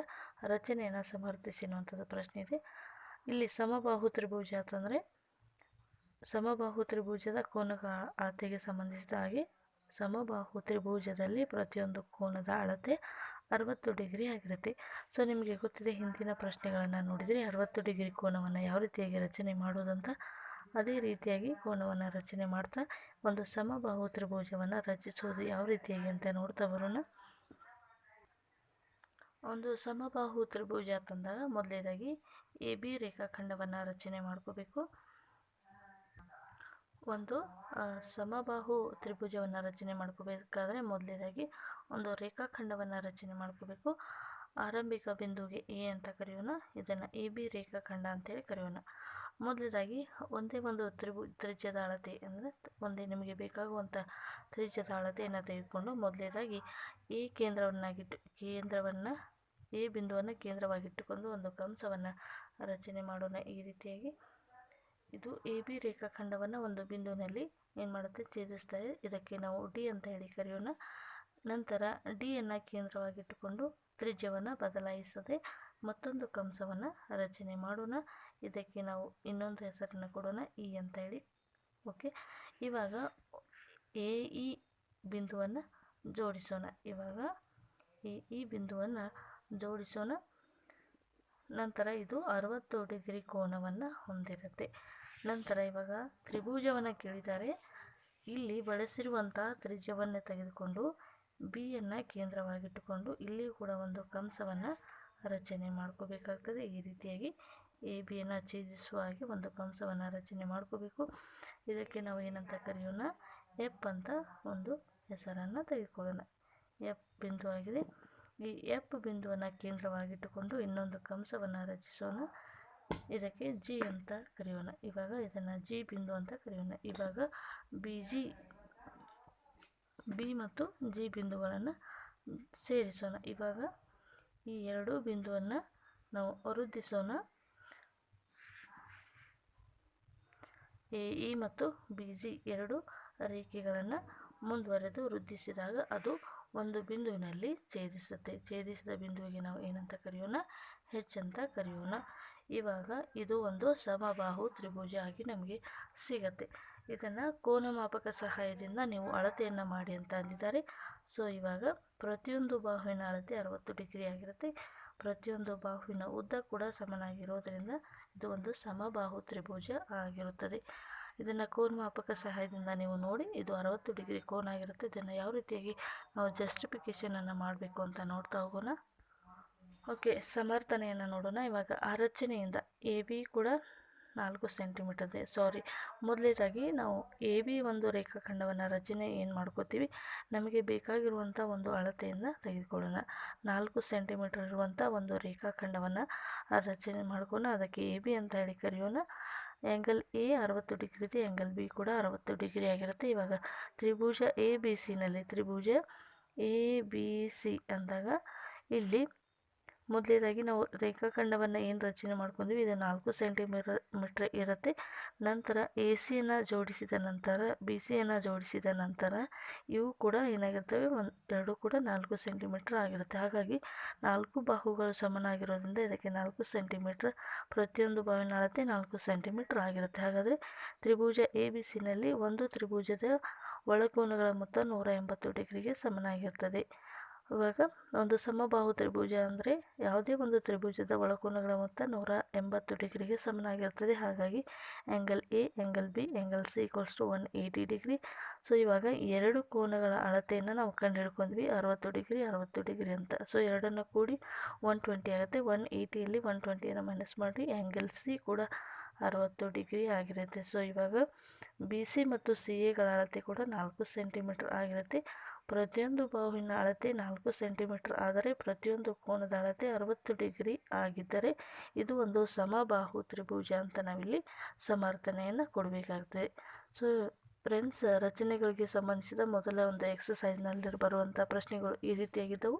ರಚನೆಯನ್ನು ಸಮರ್ಥಿಸಿ ಅನ್ನುವಂಥದ್ದು ಪ್ರಶ್ನೆ ಇದೆ. ಇಲ್ಲಿ ಸಮಬಾಹು ತ್ರಿಭುಜ ಅಂತಂದರೆ ಸಮಬಾಹು ತ್ರಿಭುಜದ ಕೋನಗಳ ಅಳತೆಗೆ ಸಂಬಂಧಿಸಿದ ಹಾಗೆ ಸಮಬಾಹು ತ್ರಿಭುಜದಲ್ಲಿ ಪ್ರತಿಯೊಂದು ಕೋನದ ಅಳತೆ 60 ಡಿಗ್ರಿ ಆಗಿರುತ್ತೆ. ಸೊ ನಿಮಗೆ ಗೊತ್ತಿದೆ, ಹಿಂದಿನ ಪ್ರಶ್ನೆಗಳನ್ನು ನೋಡಿದರೆ 60 ಡಿಗ್ರಿ ಕೋನವನ್ನು ಯಾವ ರೀತಿಯಾಗಿ ರಚನೆ ಮಾಡೋದಂತ. ಅದೇ ರೀತಿಯಾಗಿ ಕೋನವನ್ನು ರಚನೆ ಮಾಡ್ತಾ ಒಂದು ಸಮಬಾಹು ತ್ರಿಭುಜವನ್ನು ರಚಿಸುವುದು ಯಾವ ರೀತಿಯಾಗಿ ಅಂತ ನೋಡ್ತಾ ಬರೋಣ. ಒಂದು ಸಮಬಾಹು ತ್ರಿಭುಜ ಅಂತಂದಾಗ ಮೊದಲನೇದಾಗಿ ಎ ಬಿ ರೇಖಾಖಂಡವನ್ನು ರಚನೆ ಮಾಡ್ಕೋಬೇಕು. ಒಂದು ಸಮಬಾಹು ತ್ರಿಭುಜವನ್ನು ರಚನೆ ಮಾಡ್ಕೋಬೇಕಾದ್ರೆ ಮೊದಲನೇದಾಗಿ ಒಂದು ರೇಖಾಖಂಡವನ್ನು ರಚನೆ ಮಾಡ್ಕೋಬೇಕು. ಆರಂಭಿಕ ಬಿಂದುವಿಗೆ ಎ ಅಂತ ಕರೆಯೋಣ. ಇದನ್ನು ಎ ಬಿ ರೇಖಾಖಂಡ ಅಂತೇಳಿ ಕರೆಯೋಣ. ಮೊದಲನೇದಾಗಿ ಒಂದೇ ಒಂದು ತ್ರಿಜ್ಯದ ಅಳತೆ ಅಂದರೆ ಒಂದೇ ನಿಮಗೆ ಬೇಕಾಗುವಂಥ ತ್ರಿಜ್ಯದ ಅಳತೆಯನ್ನು ತೆಗೆದುಕೊಂಡು ಮೊದಲನೇದಾಗಿ ಎ ಬಿಂದುವನ್ನು ಕೇಂದ್ರವಾಗಿಟ್ಟುಕೊಂಡು ಒಂದು ಕಂಸವನ್ನು ರಚನೆ ಮಾಡೋಣ. ಈ ರೀತಿಯಾಗಿ ಇದು ಎ ಬಿ ರೇಖಾಖಂಡವನ್ನು ಒಂದು ಬಿಂದುವಿನಲ್ಲಿ ಏನು ಮಾಡುತ್ತೆ? ಛೇದಿಸ್ತಾರೆ. ಇದಕ್ಕೆ ನಾವು ಡಿ ಅಂತ ಹೇಳಿ ಕರೆಯೋಣ. ನಂತರ ಡಿಯನ್ನು ಕೇಂದ್ರವಾಗಿಟ್ಟುಕೊಂಡು ತ್ರಿಜ್ಯವನ್ನು ಬದಲಾಯಿಸದೆ ಮತ್ತೊಂದು ಕಂಸವನ್ನು ರಚನೆ ಮಾಡೋಣ. ಇದಕ್ಕೆ ನಾವು ಇನ್ನೊಂದು ಹೆಸರನ್ನು ಕೊಡೋಣ, ಇ ಅಂತ ಹೇಳಿ. ಓಕೆ, ಇವಾಗ ಎ ಇ ಬಿಂದುವನ್ನು ಜೋಡಿಸೋಣ. ಇವಾಗ ಈ ಬಿಂದುವನ್ನು ಜೋಡಿಸೋಣ. ನಂತರ ಇದು 60 ಡಿಗ್ರಿ ಕೋನವನ್ನು ಹೊಂದಿರುತ್ತೆ. ನಂತರ ಇವಾಗ ತ್ರಿಭುಜವನ್ನು ಕೇಳಿದ್ದಾರೆ. ಇಲ್ಲಿ ಬಳಸಿರುವಂಥ ತ್ರಿಜ್ಯವನ್ನು ತೆಗೆದುಕೊಂಡು ಬಿಯನ್ನು ಕೇಂದ್ರವಾಗಿಟ್ಟುಕೊಂಡು ಇಲ್ಲಿ ಕೂಡ ಒಂದು ಕಂಸವನ್ನು ರಚನೆ ಮಾಡ್ಕೋಬೇಕಾಗ್ತದೆ. ಈ ರೀತಿಯಾಗಿ ಎ ಬಿಯನ್ನು ಛೇದಿಸುವ ಹಾಗೆ ಒಂದು ಕಂಸವನ್ನು ರಚನೆ ಮಾಡ್ಕೋಬೇಕು. ಇದಕ್ಕೆ ನಾವು ಏನಂತ ಕರೆಯೋಣ? ಎಫ್ ಅಂತ ಒಂದು ಹೆಸರನ್ನು ತೆಗೆದುಕೊಳ್ಳೋಣ. ಎಫ್ ಬಿಂದು ಆಗಿದೆ. ಈ ಎಫ್ ಬಿಂದುವನ್ನು ಕೇಂದ್ರವಾಗಿಟ್ಟುಕೊಂಡು ಇನ್ನೊಂದು ಕಂಸವನ್ನು ರಚಿಸೋಣ. ಇದಕ್ಕೆ ಜಿ ಅಂತ ಕರೆಯೋಣ. ಇವಾಗ ಇದನ್ನು ಜಿ ಬಿಂದು ಅಂತ ಕರೆಯೋಣ. ಇವಾಗ ಬಿ ಮತ್ತು ಜಿ ಬಿಂದುಗಳನ್ನು ಸೇರಿಸೋಣ. ಇವಾಗ ಈ ಎರಡೂ ಬಿಂದುವನ್ನು ನಾವು ವೃದ್ಧಿಸೋಣ. ಎ ಇ ಮತ್ತು ಬಿ ಜಿ ಎರಡು ರೇಖೆಗಳನ್ನು ಮುಂದುವರೆದು ವೃದ್ಧಿಸಿದಾಗ ಅದು ಒಂದು ಬಿಂದುವಿನಲ್ಲಿ ಛೇದಿಸುತ್ತೆ. ಛೇದಿಸಿದ ಬಿಂದುವಿಗೆ ನಾವು ಏನಂತ ಕರೆಯೋಣ? ಹೆಚ್ ಅಂತ ಕರೆಯೋಣ. ಇವಾಗ ಇದು ಒಂದು ಸಮಬಾಹು ತ್ರಿಭುಜ ಆಗಿ ನಮಗೆ ಸಿಗತ್ತೆ. ಇದನ್ನು ಕೋನಮಾಪಕ ಸಹಾಯದಿಂದ ನೀವು ಅಳತೆಯನ್ನು ಮಾಡಿ ಅಂತ ಅಂದಿದ್ದಾರೆ. ಸೊ ಇವಾಗ ಪ್ರತಿಯೊಂದು ಬಾಹುವಿನ ಅಳತೆ 60 ಡಿಗ್ರಿ ಆಗಿರುತ್ತೆ. ಪ್ರತಿಯೊಂದು ಬಾಹುವಿನ ಉದ್ದ ಕೂಡ ಸಮನಾಗಿರೋದರಿಂದ ಇದು ಒಂದು ಸಮಬಾಹು ತ್ರಿಭುಜ ಆಗಿರುತ್ತದೆ. ಇದನ್ನು ಕೋನಮಾಪಕ ಸಹಾಯದಿಂದ ನೀವು ನೋಡಿ, ಇದು 60 ಡಿಗ್ರಿ ಕೋನ ಆಗಿರುತ್ತೆ. ಇದನ್ನು ಯಾವ ರೀತಿಯಾಗಿ ನಾವು ಜಸ್ಟಿಫಿಕೇಷನನ್ನು ಮಾಡಬೇಕು ಅಂತ ನೋಡ್ತಾ ಹೋಗೋಣ. ಓಕೆ, ಸಮರ್ಥನೆಯನ್ನು ನೋಡೋಣ. ಇವಾಗ ಆ ರಚನೆಯಿಂದ ಎ ಬಿ ಕೂಡ 4 ಸೆಂಟಿಮೀಟರ್ ಇದೆ. ಮೊದಲೇದಾಗಿ ನಾವು ಎ ಬಿ ಒಂದು ರೇಖಾಖಂಡವನ್ನು ರಚನೆ ಏನು ಮಾಡ್ಕೋತೀವಿ, ನಮಗೆ ಬೇಕಾಗಿರುವಂಥ ಒಂದು ಅಳತೆಯನ್ನು ತೆಗೆದುಕೊಳ್ಳೋಣ. 4 ಸೆಂಟಿಮೀಟರ್ ಇರುವಂಥ ಒಂದು ರೇಖಾಖಂಡವನ್ನು ರಚನೆ ಮಾಡ್ಕೊಂಡು ಅದಕ್ಕೆ ಎ ಬಿ ಅಂತ ಹೇಳಿ ಕರೆಯೋಣ. ಆ್ಯಂಗಲ್ ಎ 60 ಡಿಗ್ರಿ ಇದೆ, ಆ್ಯಂಗಲ್ ಬಿ ಕೂಡ 60 ಡಿಗ್ರಿ ಆಗಿರುತ್ತೆ. ಇವಾಗ ತ್ರಿಭುಜ ಎ ಬಿ ಸಿನಲ್ಲಿ ತ್ರಿಭುಜ ಎ ಬಿ ಸಿ ಅಂದಾಗ ಇಲ್ಲಿ ಮೊದಲೇದಾಗಿ ನಾವು ರೇಖಾಖಂಡವನ್ನು ಏನು ರಚನೆ ಮಾಡ್ಕೊಂಡ್ವಿ, ಇದು 4 ಸೆಂಟಿಮೀಟರ್ ಇರುತ್ತೆ. ನಂತರ ಎ ಸಿಯನ್ನು ಜೋಡಿಸಿದ ನಂತರ ಬಿ ಸಿಯನ್ನು ಜೋಡಿಸಿದ ನಂತರ ಇವು ಕೂಡ ಏನಾಗಿರ್ತವೆ, ಎರಡು ಕೂಡ 4 ಸೆಂಟಿಮೀಟರ್ ಆಗಿರುತ್ತೆ. ಹಾಗಾಗಿ 4 ಬಾಹುಗಳು ಸಮನಾಗಿರೋದ್ರಿಂದ ಇದಕ್ಕೆ 4 ಸೆಂಟಿಮೀಟರ್, ಪ್ರತಿಯೊಂದು ಬಾಹುವಿನ ಅಳತೆ 4 ಸೆಂಟಿಮೀಟರ್ ಆಗಿರುತ್ತೆ. ಹಾಗಾದರೆ ತ್ರಿಭುಜ ಎ ಬಿ ಸಿನಲ್ಲಿ ಒಂದು ತ್ರಿಭುಜದ ಒಳಕೋನಗಳ ಮೊತ್ತ 180 ಡಿಗ್ರಿಗೆ ಸಮನಾಗಿರ್ತದೆ. ಇವಾಗ ಒಂದು ಸಮಬಾಹು ತ್ರಿಭುಜ ಅಂದರೆ ಯಾವುದೇ ಒಂದು ತ್ರಿಭುಜದ ಒಳಕೋನಗಳ ಮೊತ್ತ 180 ಡಿಗ್ರಿಗೆ ಸಮನಾಗಿರ್ತದೆ. ಹಾಗಾಗಿ angle A, angle B, angle C = 180 degree. So ಇವಾಗ ಎರಡು ಕೋನಗಳ ಅಳತೆಯನ್ನು ನಾವು ಕಂಡುಹಿಡ್ಕೊಂಡ್ವಿ, 60 ಡಿಗ್ರಿ 60 ಡಿಗ್ರಿ ಅಂತ. ಸೊ ಎರಡನ್ನು ಕೂಡಿ 120 ಆಗುತ್ತೆ. 180ಯಲ್ಲಿ 120ಯನ್ನು ಮೈನಸ್ ಮಾಡಿ ಆ್ಯಂಗಲ್ ಸಿ ಕೂಡ 60 ಡಿಗ್ರಿ ಆಗಿರುತ್ತೆ. ಸೊ ಇವಾಗ ಬಿ ಸಿ ಮತ್ತು ಸಿ ಎಗಳ ಅಳತೆ ಕೂಡ 4 ಸೆಂಟಿಮೀಟರ್ ಆಗಿರುತ್ತೆ. ಪ್ರತಿಯೊಂದು ಬಾಹುವಿನ ಅಳತೆ 4 ಸೆಂಟಿಮೀಟರ್ ಆದರೆ ಪ್ರತಿಯೊಂದು ಕೋನದ ಅಳತೆ 60 ಡಿಗ್ರಿ ಆಗಿದ್ದರೆ ಇದು ಒಂದು ಸಮಬಾಹು ತ್ರಿಭುಜ ಅಂತ ನಾವಿಲ್ಲಿ ಸಮರ್ಥನೆಯನ್ನು ಕೊಡಬೇಕಾಗ್ತದೆ. ಸೊ ಫ್ರೆಂಡ್ಸ್, ರಚನೆಗಳಿಗೆ ಸಂಬಂಧಿಸಿದ ಮೊದಲ ಒಂದು ಎಕ್ಸಸೈಸ್ನಲ್ಲಿ ಬರುವಂಥ ಪ್ರಶ್ನೆಗಳು ಈ ರೀತಿಯಾಗಿದ್ದವು.